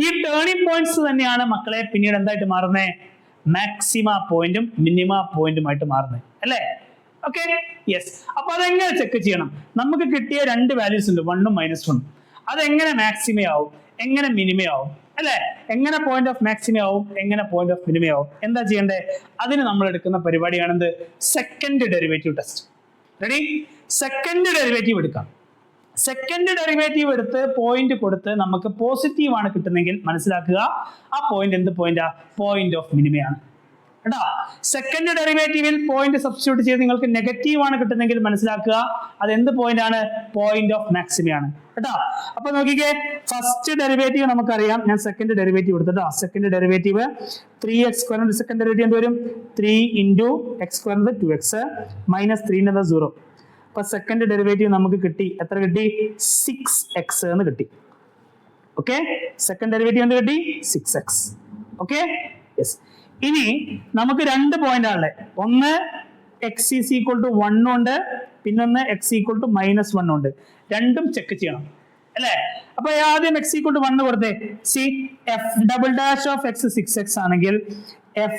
ഈ ടേണിംഗ് പോയിന്റ്സ് തന്നെയാണ് മക്കളെ പിന്നീട് എന്തായിട്ട് മാറുന്നത്? മാക്സിമ പോയിന്റും മിനിമ പോയിന്റുമായിട്ട് മാറുന്നത്. അല്ലെ? Okay, yes. അപ്പൊ അതെങ്ങനെ ചെക്ക് ചെയ്യണം? നമുക്ക് കിട്ടിയ രണ്ട് വാല്യൂസ് ഉണ്ട്, 1ഉം മൈനസ് 1ഉം. അതെങ്ങനെ മാക്സിമയാവും, എങ്ങനെ മിനിമയാവും? അല്ലെ? എങ്ങനെ പോയിന്റ് ഓഫ് മാക്സിമയാവും, എങ്ങനെ പോയിന്റ് ഓഫ് മിനിമയാവും? എന്താ ചെയ്യേണ്ടത്? അതിന് നമ്മൾ എടുക്കുന്ന പരിപാടിയാണെന്ത്? Second derivative test. Ready? Second derivative എടുക്കാം. സെക്കൻഡ് ഡെറിവേറ്റീവ് എടുത്ത് പോയിന്റ് കൊടുത്ത് നമുക്ക് പോസിറ്റീവ് ആണ് കിട്ടുന്നെങ്കിൽ മനസ്സിലാക്കുക ആ പോയിന്റ് എന്ത് പോയിന്റാ? പോയിന്റ് ഓഫ് മിനിമയാണ് കേട്ടോ. സെക്കൻഡ് ഡെറിവേറ്റീവിൽ പോയിന്റ് സബ്സ്റ്റിറ്റ്യൂട്ട് ചെയ്ത് നിങ്ങൾക്ക് നെഗറ്റീവ് ആണ് കിട്ടുന്നെങ്കിൽ മനസ്സിലാക്കുക അത് എന്ത് പോയിന്റ് ആണ്? പോയിന്റ് ഓഫ് മാക്സിമയാണ് കേട്ടോ. അപ്പൊ നോക്കിക്കേ, ഫസ്റ്റ് ഡെറിവേറ്റീവ് നമുക്കറിയാം. ഞാൻ സെക്കൻഡ് ഡെറിവേറ്റീവ് എടുത്തിട്ടോ. Second derivative 3x². Second derivative എന്ത് വരും? 3 × x² 2x മൈനസ് 3 0. അപ്പൊ സെക്കൻഡ് ഡെറിവേറ്റീവ് നമുക്ക് കിട്ടി. എത്ര കിട്ടി? 6x എന്ന് കിട്ടി. ഓക്കെ, സെക്കൻഡ് ഡെറിവേറ്റീവ് എന്ത് കിട്ടി? 6x. Okay, yes. ഇനി നമുക്ക് രണ്ട് പോയിന്റ് ആണല്ലേ. ഒന്ന് x = 1 ഉണ്ട്, പിന്നൊന്ന് x = -1 ഉണ്ട്. രണ്ടും ചെക്ക് ചെയ്യണം അല്ലെ? അപ്പൊ ആദ്യം x = 1 കൊടുത്തേ. f" of x 6x ആണെങ്കിൽ f"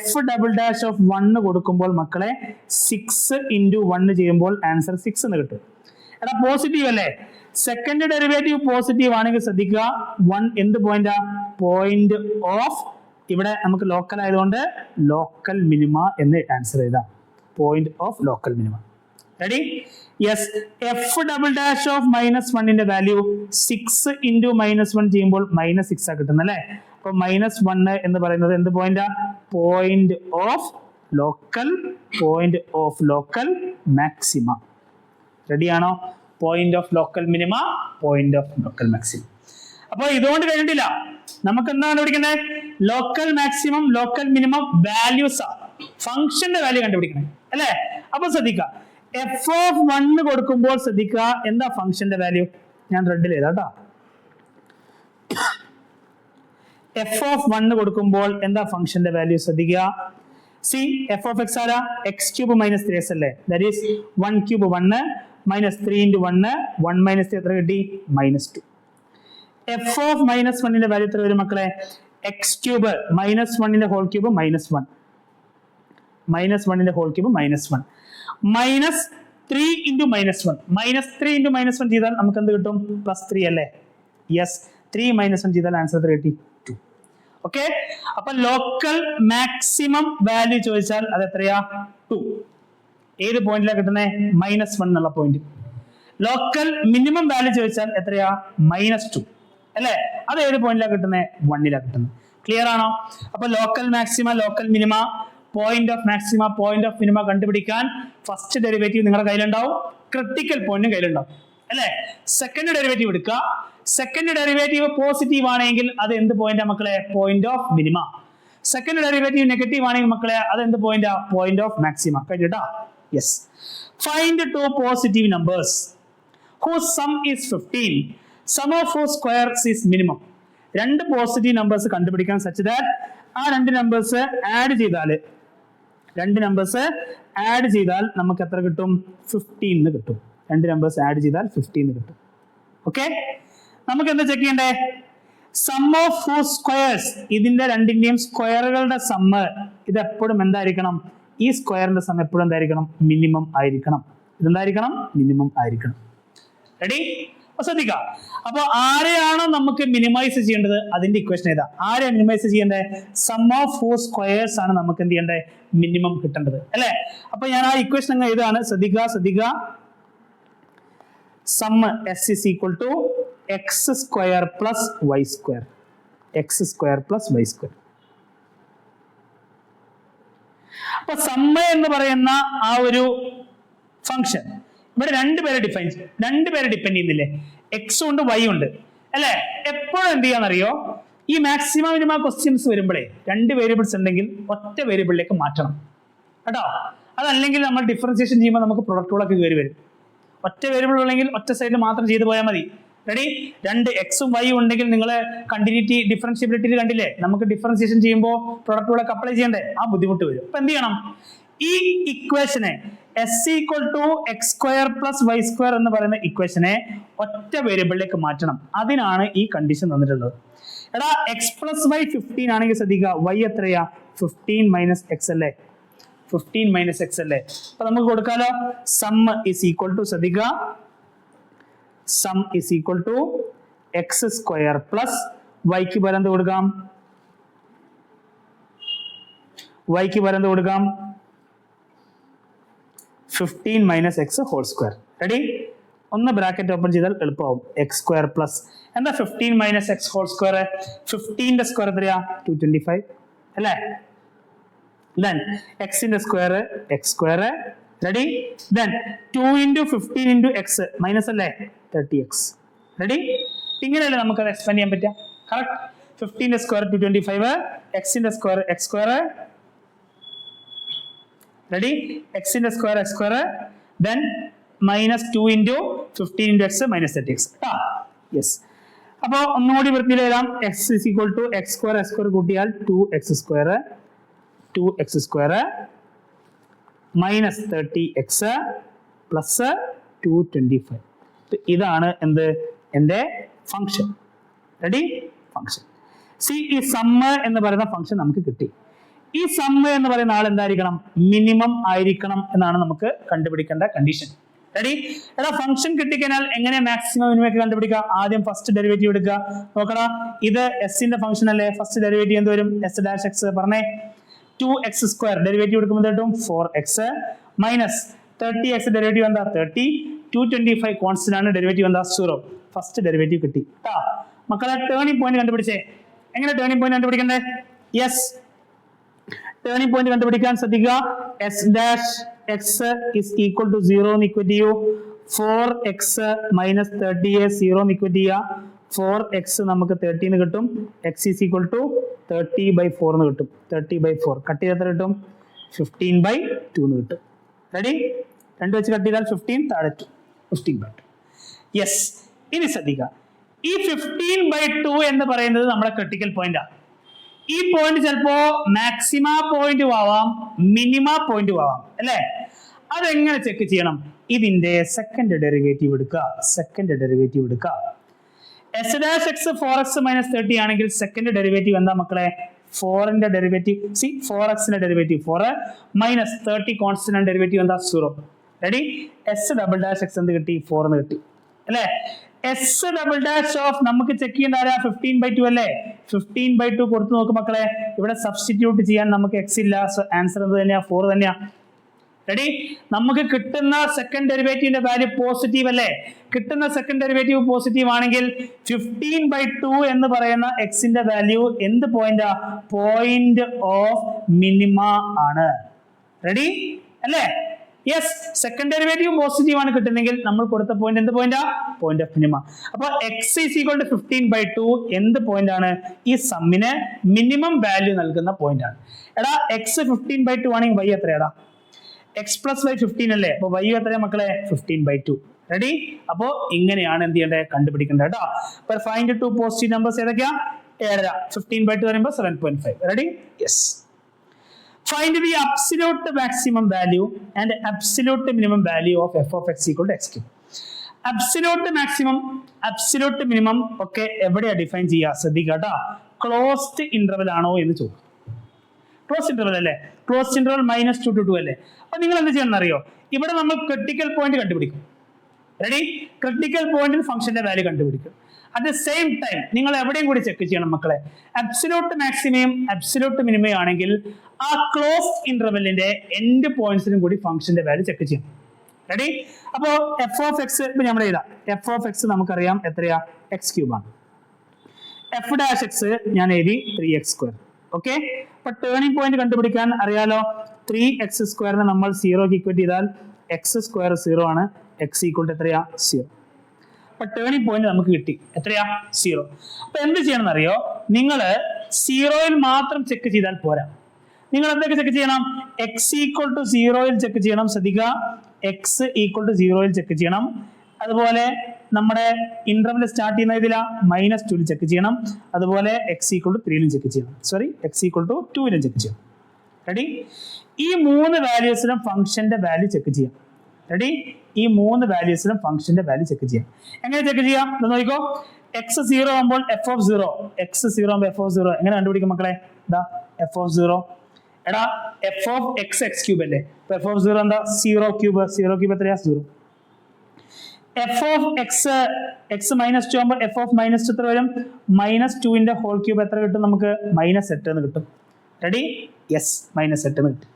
of 1 കൊടുക്കുമ്പോൾ മക്കളെ 6 × 1 ചെയ്യുമ്പോൾ ആൻസർ 6 എന്ന് കിട്ടും. എടാ പോസിറ്റീവ് അല്ലേ? സെക്കൻഡ് ഡെറിവേറ്റീവ് പോസിറ്റീവ് ആണെങ്കിൽ ശ്രദ്ധിക്കുക 1 എന്ത് പോയിന്റാ? പോയിന്റ് ഓഫ്, ഇവിടെ നമുക്ക് ലോക്കൽ ആയതുകൊണ്ട് ലോക്കൽ മിനിമ എന്ന് ആൻസർ ചെയ്താം. Point of local minima. Ready? Yes. f" of -1ന്റെ വാല്യൂ 6 × -1 ചെയ്യുമ്പോൾ -6 ആ കിട്ടുന്നത് അല്ലേ? അപ്പൊ -1 എന്ന് പറയുന്നത് എന്ത് പോയിന്റാ? Point of local maxima. റെഡിയാണോ? Point of local minima, point of local maxima. അപ്പൊ ഇതുകൊണ്ട് കഴിഞ്ഞിട്ടില്ല. നമുക്ക് എന്താണ് പഠിക്കുന്നത്? Local maximum, local minimum values, ഫംഗ്ഷന്റെ വാല്യൂ കണ്ടുപിടിക്കണേ അല്ലെ? അപ്പൊ ശ്രദ്ധിക്കുക, f(1) കൊടുക്കുമ്പോൾ ശ്രദ്ധിക്കുക എന്താ ഫംഗ്ഷന്റെ വാല്യൂ? ഞാൻ റെഡിൽ ചെയ്താട്ടോ. f(1) കൊടുക്കുമ്പോൾ എന്താ ഫംഗ്ഷന്റെ വാല്യൂ? ശ്രദ്ധിക്കുക. f(x) ആരാ? x³ - 3x അല്ലേ? ദാറ്റ് ഈസ് 1³ 1 -3 × 1 1 - 3 എത്ര കിട്ടി? -2. f of -1ന്റെ വാല്യൂ എത്ര വരും മക്കളെ? x³ -1ന്റെ ഹോൾ ക്യൂബ് -1 -1ന്റെ ഹോൾ ക്യൂബ് -1 -3 × -1 -3 × -1 ചെയ്താൽ നമുക്ക് എന്ത് കിട്ടും? +3 അല്ലേ? യെസ്. 3 - 1 ചെയ്താൽ ആൻസർ എത്ര കിട്ടി? 2. ഓക്കെ, അപ്പൊ ലോക്കൽ മാക്സിമം വാല്യൂ ചോദിച്ചാൽ അത് എത്രയാ? 2. ഏത് പോയിന്റിലാണ് കിട്ടുന്നത്? -1 എന്നുള്ള പോയിന്റ്. ലോക്കൽ മിനിമം വാല്യൂ ചോദിച്ചാൽ എത്രയാ? -2 അല്ലെ? അത് ഏത് പോയിന്റിലാണ് കിട്ടുന്നത്? 1ലാണ് കിട്ടുന്നത്. ക്ലിയർ ആണോ? അപ്പൊ local maxima, local minima, point of maxima, point of minima കണ്ടുപിടിക്കാൻ ഫസ്റ്റ് ഡെറിവേറ്റീവ് നിങ്ങളുടെ കയ്യിലുണ്ടാവും, ക്രിട്ടിക്കൽ പോയിന്റും കയ്യിലുണ്ടാവും അല്ലെ? സെക്കൻഡ് ഡെറിവേറ്റീവ് എടുക്കുക. സെക്കൻഡ് ഡെറിവേറ്റീവ് പോസിറ്റീവ് ആണെങ്കിൽ അത് എന്ത് പോയിന്റാ മക്കളെ? Point of minima. Second derivative negative ആണെങ്കിൽ മക്കളെ അത് എന്ത് പോയിന്റാ? Point of maxima. കഴിഞ്ഞിട്ടാ? Yes. Find 2 positive numbers whose sum is 15 sum of four squares is minimum. രണ്ട് പോസിറ്റീവ് നമ്പേഴ്സ് കണ്ടുപിടിക്കാൻ സച്ച് ദാറ്റ് ആ രണ്ട് നമ്പേഴ്സ് ആഡ് ചെയ്താൽ നമുക്ക് എത്ര കിട്ടും? 15 കിട്ടും. രണ്ട് നമ്പേഴ്സ് ആഡ് ചെയ്താൽ 15 കിട്ടും. ഓക്കെ, നമുക്ക് എന്താ ചെക്ക് ചെയ്യണ്ടേ? സം ഓഫ് ഫോർ സ്ക്വയർസ്, ഇതിന്റെ രണ്ടിന്റെയും സ്ക്വയറുകളുടെ സമ്മ് ഇത് എപ്പോഴും എന്തായിരിക്കണം? ഈ സ്ക്വയറിന്റെ സം എപ്പോഴും എന്തായിരിക്കണം? മിനിമം ആയിരിക്കണം. ഇതെന്തായിരിക്കണം? മിനിമം ആയിരിക്കണം. റെഡി? ശ്രദ്ധിക്കുക. അപ്പൊ ആരെയാണോ നമുക്ക് മിനിമൈസ് ചെയ്യേണ്ടത് അതിന്റെ ഇക്വേഷൻ ഏതാ? ആരെയാ മിനിമൈസ് ചെയ്യേണ്ടത്? സം ഓഫ് ഫോർ സ്ക്വയർസ് ആണ് നമുക്ക് എന്ത് ചെയ്യേണ്ടത്? മിനിമം കിട്ടേണ്ടത് അല്ലെ? അപ്പൊ ഞാൻ ആ ഇക്വേഷൻ അങ്ങ് ഇതാണ്. ശ്രദ്ധിക്കുക. Sum S is equal to x square plus y square. അപ്പൊ സമ്മ എന്ന് പറയുന്ന ആ ഒരു ഫംഗ്ഷൻ ഇവിടെ രണ്ടുപേരെ ഡിപ്പെൻഡ് ചെയ്യുന്നില്ലേ? എക്സും ഉണ്ട് വൈ ഉണ്ട് അല്ലെ? എപ്പോഴും എന്ത് ചെയ്യാന്നറിയോ? ഈ മാക്സിമം മിനിമം ക്വസ്റ്റ്യൻസ് വരുമ്പോഴേ രണ്ട് വേരിയബിൾസ് ഉണ്ടെങ്കിൽ ഒറ്റ വേരിയബിളിലേക്ക് മാറ്റണം കേട്ടോ. അതല്ലെങ്കിൽ നമ്മൾ ഡിഫറൻസിയേഷൻ ചെയ്യുമ്പോൾ നമുക്ക് പ്രൊഡക്റ്റുകളൊക്കെ കയറി വരും. ഒറ്റ വേരിയബിൾ ഉണ്ടെങ്കിൽ ഒറ്റ സൈഡിൽ മാത്രം ചെയ്തു പോയാൽ മതി. റെഡി? രണ്ട് എക്സും വൈയും ഉണ്ടെങ്കിൽ നിങ്ങൾ കണ്ടിന്യൂറ്റി ഡിഫറൻഷ്യബിലിറ്റിയിൽ കണ്ടില്ലേ? നമുക്ക് ഡിഫറൻസിയേഷൻ ചെയ്യുമ്പോൾ പ്രൊഡക്റ്റുകളൊക്കെ അപ്ലൈ ചെയ്യണ്ടേ? ആ ബുദ്ധിമുട്ട് വരും. അപ്പൊ എന്ത് ചെയ്യണം? ഈ ഇക്വേഷനെ s equal to x square plus y square എന്ന് പറയുന്ന ഇക്വേഷനെ ഒറ്റ വേരിയബിളിലേക്ക് മാറ്റണം. അതിനാണ് ഈ കണ്ടീഷൻ തന്നിട്ടുള്ളത്. എടാ എക്സ് പ്ലസ് വൈ 15 ആണെങ്കിൽ ശ്രദ്ധിക്കുക, വൈ എത്രയാ? 15 മൈനസ് എക്സ് അല്ലേ? അപ്പൊ നമുക്ക് കൊടുക്കാലോ. സം ഇസ് ഈക്വൽ ടു, ശ്രദ്ധിക്കുക, sum is equal to x square plus വൈക്ക് പകരം എന്ത് കൊടുക്കാം? 15 minus x whole square. Ready? ഒന്ന് ബ്രാക്കറ്റ് ഓപ്പൺ ചെയ്താൽ എളുപ്പമാവും. എക്സ് സ്ക്വയർ പ്ലസ് എന്താ 15 മൈനസ് എക്സ് ഹോൾ സ്ക്വയർ? 15ന്റെ സ്ക്വയർ എത്രയാ? 225 അല്ലേ? Then x ന്റെ square x square. Ready? Then 2 into 15 into x minus അല്ലേ? 30x. റെഡി? ഇങ്ങനെയല്ലേ നമുക്ക് അത് എക്സ്പാൻഡ് ചെയ്യാൻ പറ്റുക? കറക്റ്റ്. 15ന്റെ സ്ക്വയർ 225, x ന്റെ square x square. Ready? x ന്റെ square x square. Then minus 2 into 15 into x minus 30x. Yes. അപ്പൊ ഒന്നുകൂടി വൃത്തിയിൽ എഴുതാം. x is equal to x square കൂട്ടിയാൽ 2x square minus 30x plus 225. ഇതാണ് എന്ത്? എന്റെ ഫംഗ്ഷൻ. റെഡി? ഫംഗ്ഷൻ. സി, ഈ സമ്മ എന്ന് പറയുന്ന ഫംഗ്ഷൻ നമുക്ക് കിട്ടി. ഈ സമ്മ എന്ന് പറയുന്ന ആൾ എന്തായിരിക്കണം? മിനിമം ആയിരിക്കണം എന്നാണ് നമുക്ക് കണ്ടുപിടിക്കേണ്ട കണ്ടീഷൻ. റെഡി? എടാ ഫംഗ്ഷൻ കിട്ടിക്കഴിഞ്ഞാൽ എങ്ങനെ മാക്സിമം മിനിമം ഒക്കെ കണ്ടുപിടിക്കുക? ആദ്യം ഫസ്റ്റ് ഡെറിവേറ്റീവ് എടുക്കുക. നോക്കടാ, ഇത് എസിന്റെ ഫംഗ്ഷൻ അല്ലേ? ഫസ്റ്റ് ഡെറിവേറ്റീവ് എന്ത് വരും? S dash X. പറഞ്ഞേ. 2x സ്ക്വയർ ഡെറിവേറ്റീവ് എടുക്കുമ്പോൾ കിട്ടും 4x മൈനസ് 30x ഡെറിവേറ്റീവ് എന്താ? 30. 225 കോൺസ്റ്റന്റ് ആണ്. ഡെറിവേറ്റീവ് എന്താ? 0. ഫസ്റ്റ് ഡെറിവേറ്റീവ് കിട്ടി. മക്കളെ ടേണിംഗ് പോയിന്റ് കണ്ടുപിടിച്ചേ. എങ്ങനെ ടേണിംഗ് പോയിന്റ് കണ്ടുപിടിക്കണ്ടേ? യെസ്, ടേണിംഗ് പോയിന്റ് കണ്ടുപിടിക്കാൻ ശ്രദ്ധിക്കുക. s dash x is equal to 0 എന്ന് ഇക്വേറ്റ് ചെയ്യൂ. 4x മൈനസ് 30 0 എന്ന് ഇക്വേറ്റ് ചെയ്യുക. 4x നമുക്ക് 30 എന്ന് കിട്ടും. x is equal to 30/4 എന്ന് കിട്ടും. 30/4 കട്ട് ചെയ്താൽ എത്ര കിട്ടും? 15/2 എന്ന് കിട്ടും. റെഡി? രണ്ട് വെച്ച് കട്ട് ചെയ്താൽ 15 താഴെ 15/2. യെസ്. ഇനി ശ്രദ്ധിക്കുക, ഈ 15/2 എന്ന് പറയുന്നത് നമ്മുടെ ക്രിട്ടിക്കൽ പോയിന്റാണ്. ഈ പോയിന്റ് ചിലപ്പോ മാക്സിമ പോയിന്റ് ആവാം, മിനിമ പോയിന്റ് ആവാം അല്ലേ? അതെങ്ങനെ ചെക്ക് ചെയ്യണം? ഇതിന്റെ സെക്കൻഡ് ഡെറിവേറ്റീവ് എടുക്കുക. s dash x 4x minus 30 ആണെങ്കിൽ സെക്കൻഡ് ഡെറിവേറ്റീവ് എന്താ മക്കളെ? 4ന്റെ ഡെറിവേറ്റീവ്. സി, 4x ന്റെ ഡെറിവേറ്റീവ് 4 മൈനസ് 30 കോൺസ്റ്റന്റ് ഡെറിവേറ്റീവ് എന്താ? 0. Ready? s double dash x എന്ത് കിട്ടി? 4 എന്ന് കിട്ടി അല്ലേ? s ഡബിൾ ഡാഷ് ഓഫ് നമുക്ക് ചെക്ക് ചെയ്യേണ്ട ആരാ? 15/2 അല്ലേ? 15/2 കൊടുത്തു നോക്ക് മക്കളെ. ഇവിടെ സബ്സ്റ്റിറ്റ്യൂട്ട് ചെയ്യാൻ നമുക്ക് x ഇല്ല. സോ ആൻസർ എന്ത് തന്നെയാ? 4 തന്നെയാ. റെഡി? നമുക്ക് കിട്ടുന്ന സെക്കൻഡ് ഡെറിവേറ്റീവിന്റെ വാല്യൂ പോസിറ്റീവ് അല്ലേ? കിട്ടുന്ന സെക്കൻഡ് ഡെറിവേറ്റീവ് പോസിറ്റീവ് ആണെങ്കിൽ 15/2 എന്ന് പറയുന്ന എക്സിന്റെ വാല്യൂ എന്ത് പോയിന്റാ? പോയിന്റ് ഓഫ് മിനിമ ആണ്. റെഡി അല്ലേ? യെസ്, സെക്കൻഡ് ഡെറിവേറ്റീവ് പോസിറ്റീവ് ആണ് കിട്ടുന്നെങ്കിൽ നമ്മൾ കൊടുത്ത പോയിന്റ് എന്ത് പോയിന്റാ? Point of minima. അപ്പൊ എക്സ് ഈസ് ഈക്വൽ ടു 15/2 എന്ത് പോയിന്റ് ആണ്? ഈ സമ്മിന് മിനിമം വാല്യൂ നൽകുന്ന പോയിന്റ് ആണ്. എടാ എക്സ് 15/2 ആണെങ്കിൽ വൈ എത്രയാടാ? x പ്ലസ് വൈ 15 അല്ലേ? അപ്പൊ y എത്രയാ മക്കളെ? 15/2. റെഡി? അപ്പോ ഇങ്ങനെയാണ് എന്ത് ചെയ്യേണ്ടത്, കണ്ടുപിടിക്കേണ്ടത് കേട്ടോ. അപ്പൊ ഫൈൻഡ് ടു പോസിറ്റീവ് നമ്പേഴ്സ് ഏതൊക്കെയാ? 7. 15/2 പറയുമ്പോൾ 7.5. Ready? Yes. Find the absolute maximum value and absolute minimum value of f of x equal to x cube. Absolute maximum, absolute minimum ഒക്കെ എവിടെയാ ഡിഫൈൻ ചെയ്യുക? ശ്രദ്ധിക്കുക കേട്ടോ. ക്ലോസ്ഡ് ഇന്റർവെൽ ആണോ എന്ന് ചോദിക്കും. ക്ലോസ് ഇന്റർവെൽ അല്ലേ? ക്ലോസ് ഇന്റർവെൽ -2 to 2 അല്ലേ? അപ്പൊ നിങ്ങൾ എന്ത് ചെയ്യണം അറിയോ? ഇവിടെ നമ്മൾ ക്രിട്ടിക്കൽ പോയിന്റ് കണ്ടുപിടിക്കും. റെഡി? ക്രിട്ടിക്കൽ പോയിന്റിൽ ഫംഗ്ഷന്റെ വാല്യൂ കണ്ടുപിടിക്കും. അറ്റ് ദ സെയിം ടൈം നിങ്ങൾ എവിടെയും കൂടി ചെക്ക് ചെയ്യണം മക്കളെ. അബ്സല്യൂട്ട് മാക്സിമയും അബ്സല്യൂട്ട് മിനിമയും ആണെങ്കിൽ ആ ക്ലോസ് ഇന്റർവെല്ലിന്റെ എൻഡ് പോയിന്റ്സിനും കൂടി ഫംഗ്ഷന്റെ വാല്യൂ ചെക്ക് ചെയ്യണം. റെഡി? അപ്പോ f of x ഇപ്പൊ നമ്മൾ എഴുതാം. f of x നമുക്കറിയാം എത്രയാ? x³ ആണ്. f dash x ഞാൻ എഴുതി 3x². ഓക്കെ? അപ്പൊ ടേണിംഗ് പോയിന്റ് കണ്ടുപിടിക്കാൻ അറിയാലോ. 3x² നമ്മൾ 0ക്ക് ഇക്വേറ്റ് ചെയ്താൽ x² 0 ആണ്. x equal to എത്രയാ? 0. അപ്പൊ ടേണിംഗ് പോയിന്റ് നമുക്ക് കിട്ടി. എത്രയാ? 0. അപ്പൊ എന്ത് ചെയ്യണം അറിയോ? നിങ്ങൾ 0യിൽ മാത്രം ചെക്ക് ചെയ്താൽ പോരാ. നിങ്ങൾ എന്തൊക്കെ ചെക്ക് ചെയ്യണം? x equal to 0യിൽ ചെക്ക് ചെയ്യണം. ശ്രദ്ധിക്കുക, x equal to 0യിൽ ചെക്ക് ചെയ്യണം. അതുപോലെ നമ്മുടെ ഇന്റർവെൽ സ്റ്റാർട്ട് ചെയ്യുന്ന ഇതില -2ൽ ചെക്ക് ചെയ്യണം. അതുപോലെ x equal to 3ലും ചെക്ക് ചെയ്യണം. സോറി, x equal to 2ലും ചെക്ക് ചെയ്യണം. റെഡി? ഈ 3 വാല്യൂസിലും ഫംഗ്ഷന്റെ വാല്യൂ ചെക്ക് ചെയ്യാം. റെഡി? ഈ 3 വാല്യൂസിലും ഫംഗ്ഷന്റെ വാല്യൂ ചെക്ക് ചെയ്യാം. എങ്ങനെ ചെക്ക് ചെയ്യാം? നോക്കിക്കോ. x 0 ആകുമ്പോൾ f of 0, x 0 ആകുമ്പോൾ f of 0 എങ്ങനെ കണ്ടുപിടിക്കും മക്കളെ? ഇതാ f of 0. എടാ f of x³ അല്ലേ? f of 0 എന്താ? 0³ എത്രയാ? 0. f of x -2 ആകുമ്പോൾ f of -2 എത്ര വരും? -2ന്റെ ഹോൾ ക്യൂബ് എത്ര കിട്ടും നമുക്ക്? -8 എന്ന് കിട്ടും. റെഡി? യെസ്, -8 എന്ന് കിട്ടും.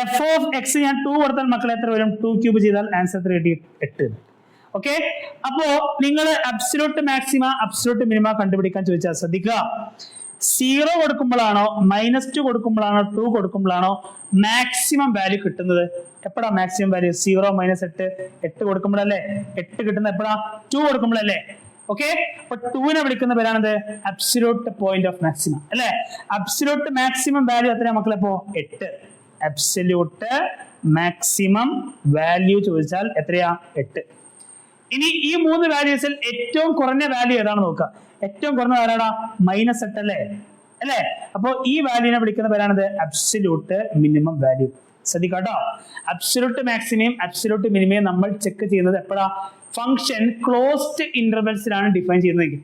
f of x ഞാൻ 2 കൊടുത്താൽ മക്കളെ എത്ര വരും? 2³ ചെയ്താൽ ആൻസർ എത്ര കിട്ടി? 8. ഓക്കെ? അപ്പോ നിങ്ങൾ അബ്സല്യൂട്ട് മാക്സിമ അബ്സല്യൂട്ട് മിനിമ കണ്ടുപിടിക്കാൻ ചോദിച്ചാൽ ശ്രദ്ധിക്കുക. 0 കൊടുക്കുമ്പോഴാണോ, -2 കൊടുക്കുമ്പോഴാണോ, 2 കൊടുക്കുമ്പോഴാണോ മാക്സിമം വാല്യൂ കിട്ടുന്നത്? എപ്പോഴാ മാക്സിമം വാല്യൂ? 0 -8 8 കൊടുക്കുമ്പോഴല്ലേ? 8 കിട്ടുന്നത് എപ്പോഴാ? 2 കൊടുക്കുമ്പോഴല്ലേ? ഓക്കെ? അപ്പൊ 2നെ വിളിക്കുന്ന പേരാണത് അബ്സല്യൂട്ട് പോയിന്റ് ഓഫ് മാക്സിമം അല്ലെ? അബ്സല്യൂട്ട് മാക്സിമം വാല്യൂ എത്രയാ മക്കളെ? ഇപ്പോ 8. അബ്സല്യൂട്ട് മാക്സിമം വാല്യൂ ചോദിച്ചാൽ എത്രയാ? 8. ഇനി ഈ 3 വാല്യൂസിൽ ഏറ്റവും കുറഞ്ഞ വാല്യൂ ഏതാണ് നോക്കുക. ഏറ്റവും കുറഞ്ഞ ആരാടാ? -8 അല്ലേ? അപ്പോ ഈ വാല്യൂനെ വിളിക്കുന്ന പേരാണത് അബ്സല്യൂട്ട് മിനിമം വാല്യൂ. ശ്രദ്ധിക്കാട്ടോ. അബ്സല്യൂട്ട് മാക്സിമയും അബ്സല്യൂട്ട് മിനിമയും നമ്മൾ ചെക്ക് ചെയ്യുന്നത് എപ്പോഴാ? ഫംഗ്ഷൻ ക്ലോസ്ഡ് ഇന്റർവെൽസിലാണ് ഡിഫൈൻ ചെയ്യുന്നത്.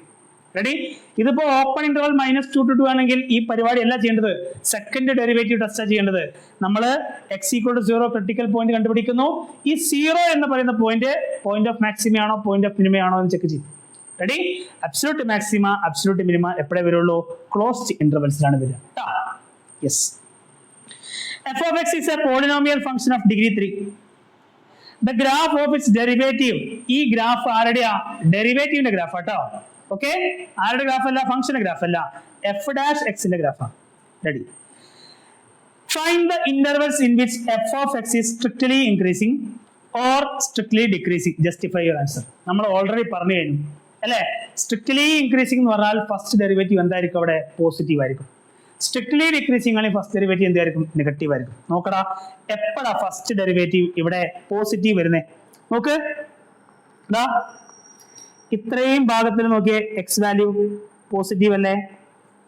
റെഡി? ഇതിപ്പോ ഓപ്പൺ ഇന്റർവൽ -2 to 2 ആണെങ്കിൽ ഈ പരിപാടി അല്ല ചെയ്യേണ്ടത്. സെക്കൻഡ് ഡെറിവേറ്റീവ് ടെസ്റ്റ് ചെയ്യേണ്ടത്. നമ്മൾ x equal to 0 critical point കണ്ടുപിടിക്കുന്നു. ഈ 0 എന്ന് പറയുന്ന പോയിന്റ് ഓഫ് മാക്സിമ ആണോ പോയിന്റ് ഓഫ് മിനിമ ആണോ എന്ന് ചെക്ക് ചെയ്യും. Ready? Absolute maxima absolute minima എപ്പോഴേ വരുള്ളൂ? ക്ലോസ്ഡ് ഇന്റർവെൽസിലാണ് വരിക. Yes. f of x is a polynomial function of degree 3. The graph of its derivative. ഈ ഗ്രാഫ് ആരുടെയാ? ഡെറിവേറ്റീവിന്റെ ഗ്രാഫ് ആട്ടോ. ഓക്കെ? ആരുടെ ഗ്രാഫ് അല്ല? ഫംഗ്ഷന്റെ ഗ്രാഫ് അല്ല, f dash x ന്റെ ഗ്രാഫാണ്. Ready? Find the intervals in which f of x is strictly increasing or strictly decreasing. Justify your answer. നമ്മൾ already പറഞ്ഞു കഴിഞ്ഞു അല്ലെ? സ്ട്രിക്ട്ലി ഇൻക്രീസിംഗ് എന്ന് പറഞ്ഞാൽ ഫസ്റ്റ് ഡെറിവേറ്റീവ് എന്തായിരിക്കും? അവിടെ പോസിറ്റീവ് ആയിരിക്കും. സ്ട്രിക്ട്ലി ഡിക്രീസിംഗ് ആണെങ്കിൽ ഫസ്റ്റ് ഡെറിവേറ്റീവ് എന്തായിരിക്കും? നെഗറ്റീവ് ആയിരിക്കും. നോക്കടാ, എപ്പോഴാ ഫസ്റ്റ് ഡെറിവേറ്റീവ് ഇവിടെ പോസിറ്റീവ് വരുന്നേ? നോക്ക്, ഇത്രയും ഭാഗത്തിൽ നോക്കിയേ, എക്സ് വാല്യൂ പോസിറ്റീവ് അല്ലേ?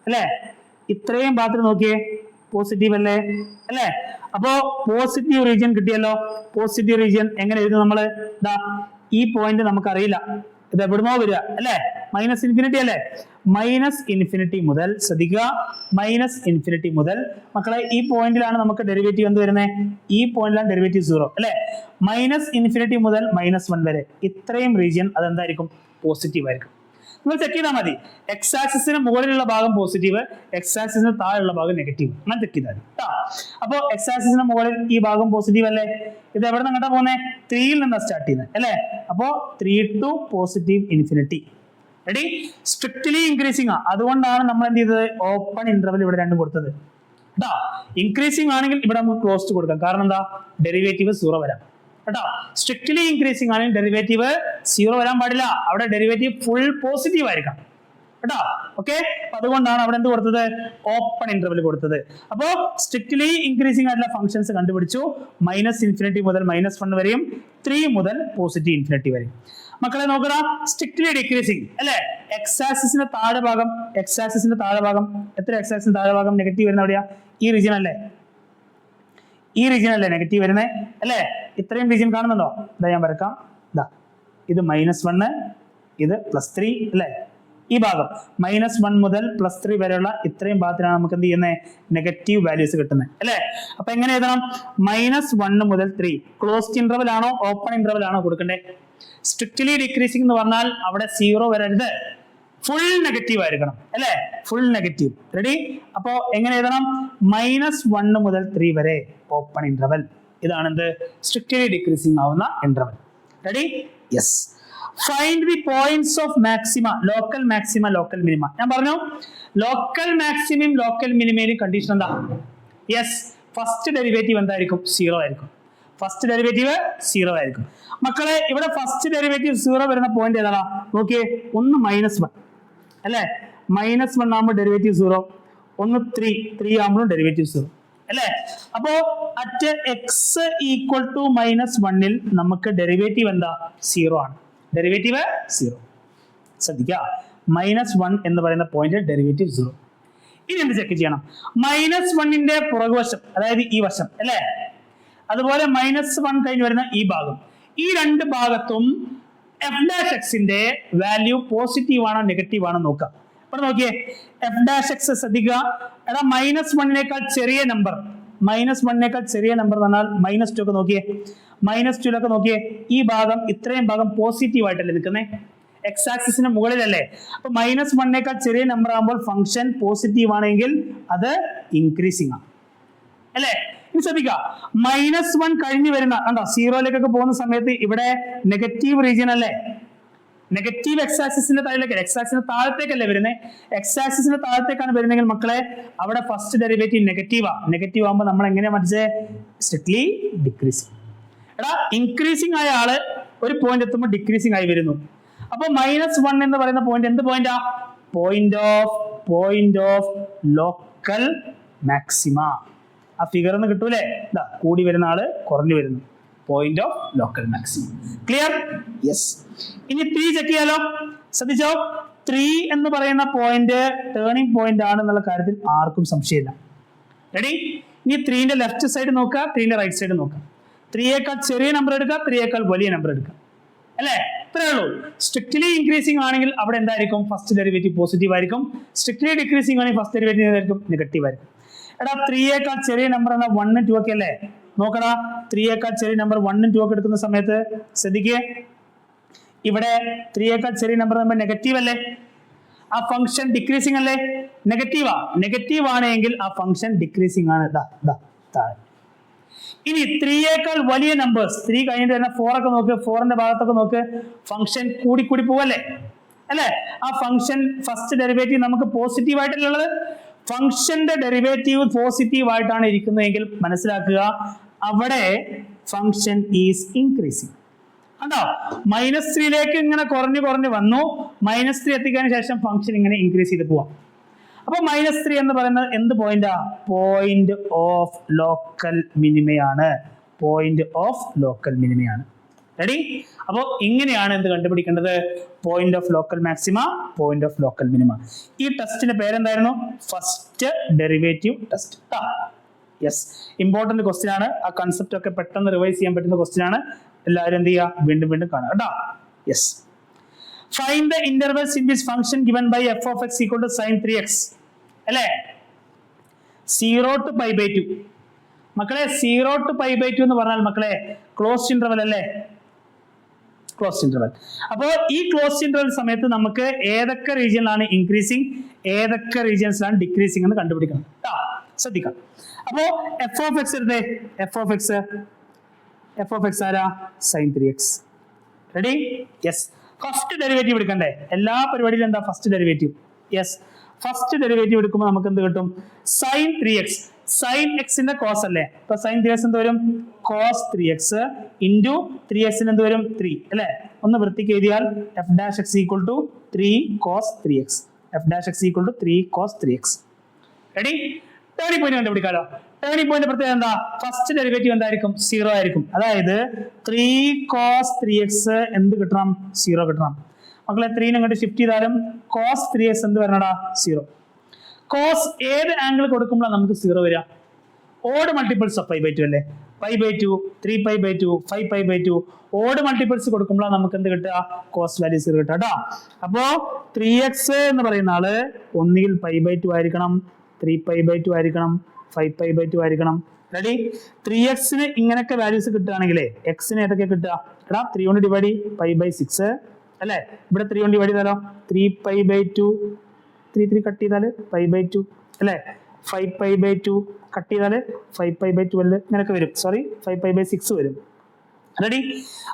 അല്ലേ? ഇത്രയും ഭാഗത്തിൽ നോക്കിയേ, പോസിറ്റീവ് അല്ലേ? അല്ലേ? അപ്പോ പോസിറ്റീവ് റീജിയൻ കിട്ടിയല്ലോ. പോസിറ്റീവ് റീജിയൻ എങ്ങനെ എഴുതും നമ്മള്? ഈ പോയിന്റ് നമുക്കറിയില്ല, ഇത് എവിടുന്നോ വരിക അല്ലെ? -∞ അല്ലേ? -∞ മുതൽ ശ്രദ്ധിക്കുക, -∞ മുതൽ മക്കളെ ഈ പോയിന്റിലാണ് നമുക്ക് ഡെറിവേറ്റീവ് എന്ത് വരുന്നത്? ഈ പോയിന്റിലാണ് ഡെറിവേറ്റീവ് 0 അല്ലെ? -∞ മുതൽ -1 വരെ ഇത്രയും റീജിയൻ അതെന്തായിരിക്കും? പോസിറ്റീവ് ആയിരിക്കും. നിങ്ങൾ ചെക്ക് ചെയ്താൽ മതി. എക്സ് ആക്സിസിന് മുകളിലുള്ള ഭാഗം പോസിറ്റീവ്, എക്സ് ആക്സിസിന് താഴെയുള്ള ഭാഗം നെഗറ്റീവ്. അങ്ങനെ ചെക്ക് ചെയ്താൽ കേട്ടോ. അപ്പോ എക്സ് ആക്സിസിന് മുകളിൽ ഈ ഭാഗം പോസിറ്റീവ് അല്ലേ? ഇത് എവിടെ നിന്ന് അങ്ങോട്ടാ പോകുന്നത്? 3യിൽ നിന്നാണ് സ്റ്റാർട്ട് ചെയ്യുന്നത് അല്ലേ? അപ്പോ 3 to +∞. റെഡി? സ്ട്രിക്ട്ലി ഇൻക്രീസിംഗ് ആ, അതുകൊണ്ടാണ് നമ്മൾ എന്ത് ചെയ്തത്? ഓപ്പൺ ഇന്റർവൽ ഇവിടെ രണ്ടും കൊടുത്തത് കേട്ടോ. ഇൻക്രീസിംഗ് ആണെങ്കിൽ ഇവിടെ നമുക്ക് ക്ലോസ്ഡ് കൊടുക്കാം. കാരണം എന്താ? ഡെറിവേറ്റീവ് 0 വരാം കേട്ടോ. സ്ട്രിക്ട്ലി ഇൻക്രീസിംഗ് ആണെങ്കിൽ ഡെറിവേറ്റീവ് 0 വരാൻ പാടില്ല. അവിടെ ഡെറിവേറ്റീവ് ഫുൾ പോസിറ്റീവ് ആയിരിക്കാം. കേട്ടോ. ഓക്കെ, അതുകൊണ്ടാണ് അവിടെ എന്ത് കൊടുത്തത്, ഓപ്പൺ ഇന്റർവെൽ കൊടുത്തത്. അപ്പോ സ്ട്രിക്ട്ലി ഇൻക്രീസിംഗ് ആയിട്ടുള്ള ഫംഗ്ഷൻസ് കണ്ടുപിടിച്ചു. -∞ മുതൽ -1 വരെയും 3 മുതൽ +∞ വരെയും. മക്കളെ നോക്കണം, സ്ട്രിക്ട്ലി ഡിക്രീസിംഗ് അല്ലെ, എക്സ് ആക്സിസിന്റെ താഴെ ഭാഗം എത്ര, എക്സ് ആക്സിന് താഴെ ഭാഗം നെഗറ്റീവ് വരുന്ന എവിടെയാ, ഈ റീജിയൻ അല്ലേ, ഈ റീജിയൻ അല്ലേ നെഗറ്റീവ് വരുന്നത് അല്ലേ. ഇത്രയും റീജിയൻ കാണുന്നുണ്ടോ, ഇതാ ഞാൻ വരക്കാം, ഇതാ ഇത് -1, ഇത് +3 അല്ലേ. ഈ ഭാഗം -1 മുതൽ +3 വരെയുള്ള ഇത്രയും ഭാഗത്തിനാണ് നമുക്ക് എന്ത് ചെയ്യുന്നത്, നെഗറ്റീവ് വാല്യൂസ് കിട്ടുന്നത് അല്ലേ. അപ്പൊ എങ്ങനെ എഴുതണം, -1 മുതൽ 3 ക്ലോസ്ഡ് ഇന്റർവൽ ആണോ ഓപ്പൺ ഇന്റർവൽ ആണോ കൊടുക്കണ്ടേ. സ്ട്രിക്ട്ലി ഡിക്രീസിംഗ് എന്ന് പറഞ്ഞാൽ അവിടെ 0 വരരുത്, ഫുൾ നെഗറ്റീവ് ആയിരിക്കണം അല്ലെ, ഫുൾ നെഗറ്റീവ്. റെഡി, അപ്പോ എങ്ങനെ എഴുതണം, -1 മുതൽ 3 വരെ ഓപ്പൺ ഇന്റർവൽ. ഇതാണ് എന്ത്, സ്ട്രിക്ട്ലി ഡിക്രീസിംഗ് ആവുന്ന interval. Ready, yes. Find the points of maxima, local maxima, local minima. ഞാൻ പറഞ്ഞു ലോക്കൽ മാക്സിമം ലോക്കൽ മിനിമയിലും കണ്ടീഷൻ എന്താ, യെസ്, ഫസ്റ്റ് ഡെറിവേറ്റീവ് എന്തായിരിക്കും, 0 ആയിരിക്കും. ഫസ്റ്റ് ഡെറിവേറ്റീവ് 0 ആയിരിക്കും. മക്കളെ ഇവിടെ ഫസ്റ്റ് ഡെറിവേറ്റീവ് 0 വരുന്ന പോയിന്റ് ഏതാ നോക്കിയേ, ഒന്ന് -1 അല്ലെ, -1 ആകുമ്പോൾ ഡെറിവേറ്റീവ് 0, ഒന്ന് 3 ആകുമ്പോഴും ഡെറിവേറ്റീവ് 0 അല്ലെ. അപ്പോ അറ്റ് x ഈക്വൽ ടു -1 നമുക്ക് ഡെറിവേറ്റീവ് എന്താ, 0 ആണ്. ഡെറിവേറ്റീവ് 0. ശ്രദ്ധിക്കുക, -1 എന്ന് പറയുന്ന പോയിന്റ് ഡെറിവേറ്റീവ് 0. ഇനി എന്ത് ചെക്ക് ചെയ്യണം, -1ന്റെ പുറകുവശം അതായത് ഈ വശം അല്ലെ, അതുപോലെ -1 കഴിഞ്ഞ് വരുന്ന ഈ ഭാഗം, ഈ രണ്ട് ഭാഗത്തും f'(x)ന്റെ വാല്യൂ പോസിറ്റീവ് ആണോ നെഗറ്റീവ് ആണോ നോക്കാം. ഇവിടെ നോക്കിയേ, f'(x) ശ്രദ്ധിക്കുക, എടാ -1നേക്കാൾ ചെറിയ നമ്പർ, -1നേക്കാൾ ചെറിയ നമ്പർ എന്ന് പറഞ്ഞാൽ -2 ഒക്കെ നോക്കിയേ, -2 നോക്കിയേ, ഈ ഭാഗം ഇത്രയും ഭാഗം പോസിറ്റീവ് ആയിട്ടല്ലേ നിൽക്കുന്നത്, എക്സ് ആക്സിസിന് മുകളിലല്ലേ. അപ്പൊ -1നേക്കാൾ ചെറിയ നമ്പർ ആകുമ്പോൾ ഫംഗ്ഷൻ പോസിറ്റീവ് ആണെങ്കിൽ അത് ഇൻക്രീസിംഗ് ആണ് അല്ലേ. ഇനി ശ്രദ്ധിക്കുക, -1 കഴിഞ്ഞ് വരുന്ന കണ്ടോ 0ലേക്കൊക്കെ പോകുന്ന സമയത്ത് ഇവിടെ നെഗറ്റീവ് റീജിയൻ അല്ലേ, നെഗറ്റീവ് എക്സ് ആക്സിസിന്റെ താഴേക്ക്, എക്സ് ആക്സിന്റെ താഴത്തേക്കല്ലേ വരുന്നത്, എക്സ് ആക്സിസിന്റെ താഴത്തേക്കാണ് വരുന്നതെങ്കിൽ മക്കളെ അവിടെ ഫസ്റ്റ് ഡെറിവേറ്റീവ് നെഗറ്റീവാ. നെഗറ്റീവ് ആകുമ്പോൾ നമ്മൾ എങ്ങനെയാ പഠിച്ചേ, സ്ട്രിക്ട്ലി ഡിക്രീസിംഗ്. എടാ ഇൻക്രീസിംഗ് ആയ ആള് ഒരു പോയിന്റ് എത്തുമ്പോൾ ഡിക്രീസിംഗ് ആയി വരുന്നു. അപ്പൊ -1 എന്ന് പറയുന്ന പോയിന്റ് എന്ത് പോയിന്റാ, പോയിന്റ് ഓഫ് ലോക്കൽ മാക്സിമ. ആ ഫിഗർ ഒന്ന് കിട്ടൂലേ, ഇതാ കൂടി വരുന്ന ആള് കുറഞ്ഞു വരുന്നു, point of local maximum. Clear, yes. ഇനി 3 ചെക്ക് ചെയ്യാലോ, ശ്രദ്ധിച്ചോ, 3 എന്ന് പറയുന്ന പോയിന്റ് ടേണിംഗ് പോയിന്റ് ആണ് എന്നുള്ള കാര്യത്തിൽ ആർക്കും സംശയമില്ല. റെഡി, ഇനി 3ന്റെ ലെഫ്റ്റ് സൈഡ് നോക്കുക, 3ന്റെ റൈറ്റ് സൈഡ് നോക്കുക. 3യേക്കാൾ ചെറിയ നമ്പർ എടുക്കുക, 3യേക്കാൾ വലിയ നമ്പർ എടുക്കുക അല്ലേ, ഇത്രയേ ഉള്ളൂ. സ്ട്രിക്ട്ലി ഇൻക്രീസിംഗ് ആണെങ്കിൽ അവിടെ എന്തായിരിക്കും, ഫസ്റ്റ് ഡെറിവേറ്റീവ് പോസിറ്റീവ് ആയിരിക്കും. സ്ട്രിക്ട്ലി ഡിക്രീസിംഗ് ആണെങ്കിൽ ഫസ്റ്റ് ഡെറിവേറ്റീവ് ആയിരിക്കും, നെഗറ്റീവ് ആയിരിക്കും. എടാ 3യേക്കാൾ ചെറിയ നമ്പർ എന്നാൽ 1 ഉം 2 ഒക്കെ അല്ലേ, നോക്കടാ 3യേക്കാൾ ചെറിയ നമ്പർ 1 ഉം 2 ഒക്കെ എടുക്കുന്ന സമയത്ത് ശ്രദ്ധിക്കേ, ഇവിടെ 3യേക്കാൾ ചെറിയ നമ്പർ നമ്മൾ നെഗറ്റീവ് അല്ലേ, ആ ഫംഗ്ഷൻ ഡിക്രീസിംഗ് അല്ലേ, നെഗറ്റീവ് ആണെങ്കിൽ ആ ഫംഗ്ഷൻ ഡിക്രീസിംഗ് ആണ്. താഴെ ഇനി 3യേക്കാൾ വലിയ നമ്പേഴ്സ്, 3 കഴിഞ്ഞിട്ട് തന്നെ 4 ഒക്കെ നോക്ക്, 4ന്റെ ഭാഗത്തൊക്കെ നോക്ക്, ഫംഗ്ഷൻ കൂടി പോവല്ലേ അല്ലെ. ആ ഫംഗ്ഷൻ ഫസ്റ്റ് ഡെറിവേറ്റീവ് നമുക്ക് പോസിറ്റീവ് ആയിട്ടുള്ളത്, ഫംഗ്ഷന്റെ ഡെറിവേറ്റീവ് പോസിറ്റീവ് ആയിട്ടാണ് ഇരിക്കുന്നതെങ്കിൽ മനസ്സിലാക്കുക അവിടെ ഫംഗ്ഷൻ ഈസ് ഇൻക്രീസിംഗ്. കണ്ടോ, -3ലേക്ക് ഇങ്ങനെ കുറഞ്ഞു വന്നു, -3 എത്തിക്കാൻ ശേഷം ഫംഗ്ഷൻ ഇങ്ങനെ ഇൻക്രീസ് ചെയ്ത് പോവാം. അപ്പൊ -3 എന്ന് പറയുന്നത് എന്ത് പോയിന്റാ, പോയിന്റ് ഓഫ് ലോക്കൽ മിനിമയാണ്, പോയിന്റ് ഓഫ് ലോക്കൽ മിനിമയാണ്. റെഡി, അപ്പോ ഇങ്ങനെയാണ് എന്ത് കണ്ടുപിടിക്കേണ്ടത്, point of local maxima, point of local minima. ഈ ടെസ്റ്റിന്റെ പേരെന്തായിരുന്നു, first derivative test. Yes, important question ആണ്, ആ കൺസെപ്റ്റ് ഒക്കെ പെട്ടെന്ന് റിവൈസ് ചെയ്യാൻ പറ്റുന്ന ക്വസ്റ്റ്യൻ ആണ്. എല്ലാവരും എന്ത് ചെയ്യുക, വീണ്ടും കാണുക കേട്ടോ. Yes, find the intervals in this function given by f(x) equal to sin 3x അല്ലേ, 0 to π/2. മക്കളെ 0 to π/2 എന്ന് പറഞ്ഞാൽ മക്കളെ ക്ലോസ്ഡ് ഇന്റർവെൽ അല്ലേ, ക്ലോസ്ഡ് ഇന്റർവെൽ. അപ്പോൾ ഈ ക്ലോസ്ഡ് ഇന്റർവെൽ സമയത്ത് നമുക്ക് ഏതൊക്കെ റീജിയനിലാണ് ഇൻക്രീസിംഗ്, ഏതൊക്കെ റീജിയൻസിലാണ് ഡിക്രീസിംഗ് എന്ന് കണ്ടുപിടിക്കണം. ശ്രദ്ധിക്കാം. അപ്പോ f(x) എടുത്തേ, f(x) ആരാ, sin 3x. Ready, yes. First derivative എടുക്കണ്ടേ, എല്ലാ പരിപാടിയിലും എന്താ first derivative. Yes, first derivative എടുക്കുമ്പോൾ നമുക്ക് എന്ത് കിട്ടും, sin 3x. sin x-ന്റെ കോസ് അല്ലേ, അപ്പൊ sin 3x എന്ത് വരും, cos 3x ഇൻറ്റു 3x എന്ത് വരും, 3 അല്ലെ. ഒന്ന് വൃത്തിക്ക് എഴുതിയാൽ f'(x) equal to 3 cos 3x. F dash x equal to 3 cos 3x. Ready? Turning point കണ്ടുപിടിക്കാലോ. ടേണിംഗ് പോയിന്റ് പ്രത്യേകത എന്താ? ഫസ്റ്റ് ഡെറിവേറ്റീവ് എന്തായിരിക്കും? 0 ആയിരിക്കും. അതായത് 3 cos 3x എന്ത് കിട്ടണം? 0 കിട്ടണം. മക്കളെ 3 അങ്ങോട്ട് ഷിഫ്റ്റ് ചെയ്താലും cos 3x എന്ത് വരണടാ? 0. cos ഏത് ആംഗിൾ കൊടുക്കുമ്പോഴാണ് നമുക്ക് 0 വരിക? ഓഡ് മൾട്ടിപ്പിൾസ് ഓഫ് π/2 അല്ലേ? π/2, 3π/2, 5π/2 ഓഡ് മൾട്ടിപ്പിൾസ് കൊടുക്കുമ്പോഴാണ് നമുക്ക് എന്ത് കിട്ടുക? cos വാല്യൂ 0 കിട്ടുക കേട്ടോ. അപ്പോ 3x എന്ന് പറയുന്ന ആള് ഒന്നുകിൽ π/2 ആയിരിക്കണം, 3π/2 ആയിരിക്കണം, 5π/2 ആയിരിക്കണം. റെഡി? 3x ഇങ്ങനെയൊക്കെ വാല്യൂസ് കിട്ടുകയാണെങ്കിലേ എക്സിന് ഏതൊക്കെ കിട്ടുക? എടാ 3 കൊണ്ട് ഡിവൈഡ് π/6 അല്ലേ? ഇവിടെ 3 കൊണ്ട് ഡിവൈഡ് ചെയ്താലോ 3π/2, 3 കട്ട് ചെയ്താല് π/2 അല്ലേ? 5π/2 കട്ട് ചെയ്താല് 5π/2 അല്ലേ? ഇങ്ങനെയൊക്കെ വരും. സോറി 5π/6 വരും. റെഡി?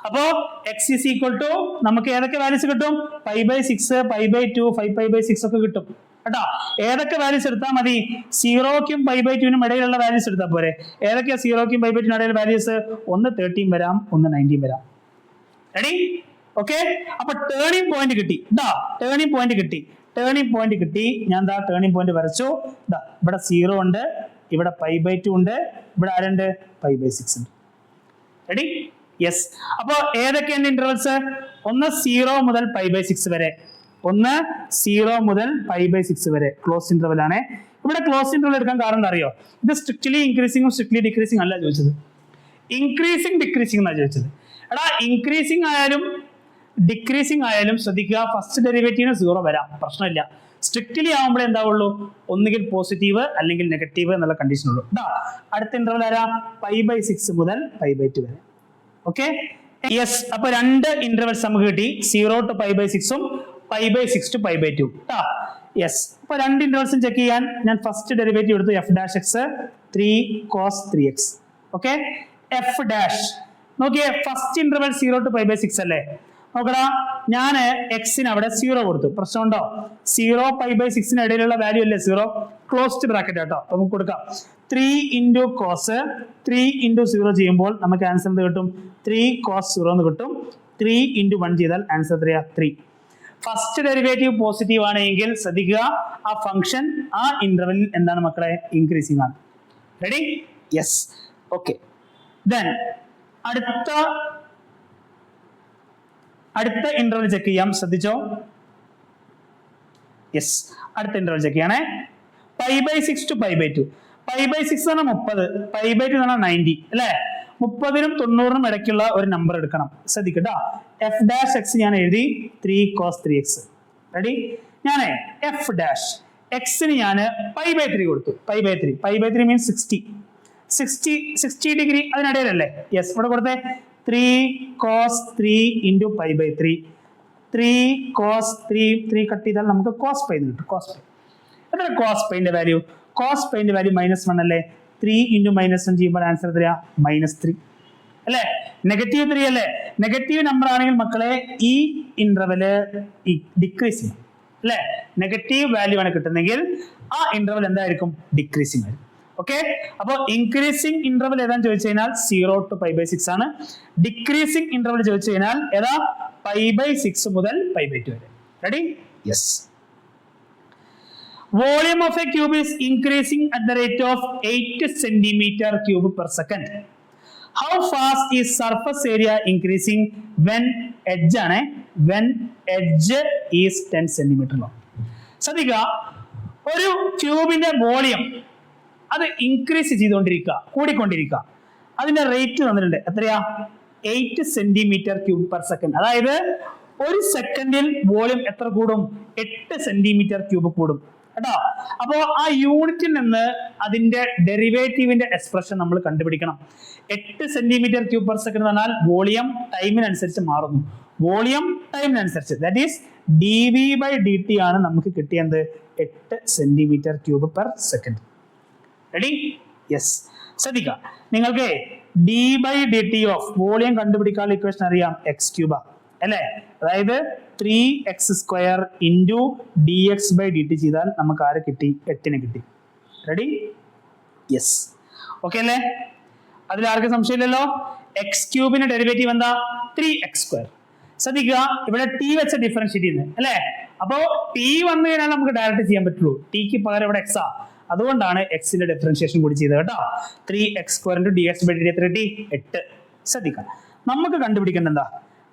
അപ്പോ എക്സ് ഈസ് ഈക്വൽ ടു നമുക്ക് ഏതൊക്കെ വാല്യൂസ് കിട്ടും? π/6, π/2, 5π/6 ഒക്കെ കിട്ടും കേട്ടോ. ഏതൊക്കെ വാല്യൂസ് എടുത്താൽ മതി? 0ക്കും π/2നും ഇടയിലുള്ള വാല്യൂസ് എടുത്താൽ പോരെ. ഏതൊക്കെയാ 0ക്കും π/2നും ഇടയിലുള്ള വാല്യൂസ്? ഒന്ന് 13 വരാം, ഒന്ന് 19 വരാം. റെഡി? ഓക്കെ. അപ്പൊ ടേണിംഗ് പോയിന്റ് കിട്ടി. ടേണിംഗ് പോയിന്റ് കിട്ടി. ടേണിംഗ് പോയിന്റ് കിട്ടി. ഞാൻ ദാ ടേണിംഗ് പോയിന്റ് വരച്ചു. ഇവിടെ 0 ഉണ്ട്, ഇവിടെ π/2 ഉണ്ട്, ഇവിടെ ആരുണ്ട്? π/6 ഉണ്ട്. റെഡി? യെസ്. അപ്പൊ ഏതൊക്കെയാണ് ഇന്റർവെൽസ്? ഒന്ന് 0 മുതൽ π/6 വരെ, ഒന്ന് 0 മുതൽ π/6 വരെ ക്ലോസ് ഇന്റർവെൽ ആണ്. ഇവിടെ ക്ലോസ് ഇന്റർവെൽ എടുക്കാൻ കാരണം എന്താ അറിയോ? ഇത് സ്ട്രിക്ട്ലി ഇൻക്രീസിംഗും സ്ട്രിക്ട്ലി ഡിക്രീസിംഗ് അല്ല ചോദിച്ചത്, ഇൻക്രീസിംഗ് ഡിക്രീസിംഗ് എന്നാണ് ചോദിച്ചത്. എടാ ഇൻക്രീസിംഗ് ആയാലും ഡിക്രീസിംഗ് ആയാലും ശ്രദ്ധിക്കുക, ഫസ്റ്റ് ഡെറിവേറ്റീവിന് 0 വരാം, പ്രശ്നമില്ല. സ്ട്രിക്ട്ലി ആവുമ്പോഴേ എന്താവുള്ളൂ? ഒന്നുകിൽ പോസിറ്റീവ് അല്ലെങ്കിൽ നെഗറ്റീവ് എന്നുള്ള കണ്ടീഷൻ ഉള്ളൂ. അടുത്ത ഇന്റർവെൽ ആരാ? π/6 മുതൽ π/2 വരെ. ഓക്കെ. യെസ്. അപ്പൊ രണ്ട് ഇന്റർവെൽസ് നമുക്ക് കിട്ടി, 0 to π/6 π/6 to π/2. യെസ്. അപ്പൊ രണ്ട് ഇന്റർവെൽസും ചെക്ക് ചെയ്യാൻ ഞാൻ ഫസ്റ്റ് ഡെറിവേറ്റീവ് എടുത്തു, F dash X 3 cos 3x. Okay. F dash നോക്കിയേ, ഫസ്റ്റ് ഇന്റർവെൽ 0 to π/6 അല്ലേ? നോക്കടാ, ഞാൻ എക്സിന് അവിടെ 0 കൊടുത്തു, പ്രശ്നമുണ്ടോ? 0 π/6 ഇടയിലുള്ള വാല്യൂ അല്ലേ 0? ക്ലോസ്ഡ് ബ്രാക്കറ്റ് കേട്ടോ. അപ്പൊ നമുക്ക് കൊടുക്കാം 3 into cos 3 into 0 ചെയ്യുമ്പോൾ നമുക്ക് ആൻസർ എന്ത് കിട്ടും? 3 cos 0 എന്ന് കിട്ടും. 3 into 1 ചെയ്താൽ ആൻസർ 3. ഫസ്റ്റ് ഡെറിവേറ്റീവ് പോസിറ്റീവ് ആണെങ്കിൽ ശ്രദ്ധിക്കുക, ആ ഫംഗ്ഷൻ ആ ഇന്റർവെല്ലിൽ എന്താണ് മക്കളെ? ഇൻക്രീസിംഗ് ആണ്. റെഡി? യെസ്. ഓക്കെ. ദെൻ അടുത്ത ഇന്റർവെൽ ചെക്ക് ചെയ്യാം, ശ്രദ്ധിച്ചോ. യെസ്. അടുത്ത ഇന്റർവെൽ ചെക്ക് ചെയ്യണേ. π/6 to π/2. π/6 എന്ന് പറഞ്ഞാൽ 30, π/2 എന്ന് പറഞ്ഞാൽ 90 അല്ലെ? 30നും 90നും ഇടയ്ക്കുള്ള ഒരു നമ്പർ എടുക്കണം, ശ്രദ്ധിക്കട്ടോ. എഫ് ഡാഷ് എക്സ് ഞാൻ എഴുതി 3 cos 3x. റെഡി? ഞാൻ എഫ് ഡാഷ് എക്സിന് ഞാൻ π/3 കൊടുത്തു. π/3 മീൻസ് 60 ഡിഗ്രി അതിനിടയിലല്ലേ? യെസ്. ഇവിടെ കൊടുത്തേ 3 cos 3 into π/3. 3 cos 3 കട്ട് ചെയ്താൽ നമുക്ക് cos π എന്ന് കിട്ടും. cos π എത്ര? cos π ന്റെ വാല്യൂ? cos π ന്റെ വാല്യൂ -1 അല്ലേ? 3 into -1 ചെയ്യുമ്പോൾ ആൻസർ എത്രയാ? -3 അല്ലേ? -3 അല്ലേ? നെഗറ്റീവ് നമ്പർ ആണെങ്കിൽ മക്കളെ ഈ ഇന്റർവെല് ഡിക്രീസിങ് അല്ലെ? നെഗറ്റീവ് വാല്യൂ ആണ് കിട്ടുന്നെങ്കിൽ ആ ഇന്റർവെൽ എന്തായിരിക്കും? ഡിക്രീസിങ് ആയിരിക്കും. ഓക്കെ. അപ്പൊ ഇൻക്രീസിംഗ് ഇന്റർവെൽ ഏതാന്ന് ചോദിച്ചു കഴിഞ്ഞാൽ 0 to π/6 ആണ്. ഡിക്രീസിംഗ് ഇന്റർവെൽ ചോദിച്ചു കഴിഞ്ഞാൽ ഏതാ? π/6 മുതൽ π/2 വരെ. Ready? Yes. Volume of a cube is increasing at the rate of 8 cm³ per second. How fast is surface area increasing when edge is 10 cm long? ശ്രദ്ധിക്കുക, ഒരു ക്യൂബിന്റെ വോളിയം അത് ഇൻക്രീസ് ചെയ്തുകൊണ്ടിരിക്കുക, കൂടിക്കൊണ്ടിരിക്കുക. അതിന്റെ റേറ്റ് തന്നിട്ടുണ്ട്, എത്രയാ? 8 cm³ per second. അതായത് ഒരു സെക്കൻഡിൽ വോളിയം എത്ര കൂടും? 8 cm³ കൂടും കേട്ടോ. അപ്പോ ആ യൂണിറ്റിൽ നിന്ന് അതിന്റെ ഡെറിവേറ്റീവിന്റെ എക്സ്പ്രഷൻ നമ്മൾ കണ്ടുപിടിക്കണം. 8 cm³ per second എന്ന് പറഞ്ഞാൽ വോളിയം ടൈമിനനുസരിച്ച് മാറുന്നു. വോളിയം ടൈമിനനുസരിച്ച്, ദാറ്റ് ഈസ് dv/dt ആണ് നമുക്ക് കിട്ടിയത് 8 cm³ per second. Ready? Yes. ശ്രദ്ധിക്കുക, നിങ്ങൾക്ക് d/dt ഓഫ് വോളിയം കണ്ടുപിടിക്കാനുള്ള ഇക്വേഷൻ അറിയാം, x³ അല്ലേ? അതായത് 3x² into dx/dt ചെയ്താൽ നമുക്ക് ആരെ കിട്ടി? 8 കിട്ടി. റെഡി? യെസ്. ഓക്കെ അല്ലേ? അതിൽ ആർക്കും സംശയമില്ലല്ലോ. x³ ഡെറിവേറ്റീവ് എന്താ? 3x². ശ്രദ്ധിക്കുക, ഇവിടെ ടി വെച്ച് ഡിഫറൻഷിയേറ്റ് ചെയ്യുന്നത് അല്ലെ. അപ്പോ ടി വന്നു കഴിഞ്ഞാൽ നമുക്ക് ഡയറക്റ്റ് ചെയ്യാൻ പറ്റുള്ളൂ. ടിക്ക് പകരം ഇവിടെ എക്സ് ആ, അതുകൊണ്ടാണ് എക്സിന്റെ ഡിഫറൻഷിയേഷൻ കൂടി ചെയ്തത് കേട്ടോ. 3x² dx/dt എത്ര കിട്ടി? 8. ശ്രദ്ധിക്കാം, നമുക്ക് കണ്ടുപിടിക്കേണ്ടത് എന്താ?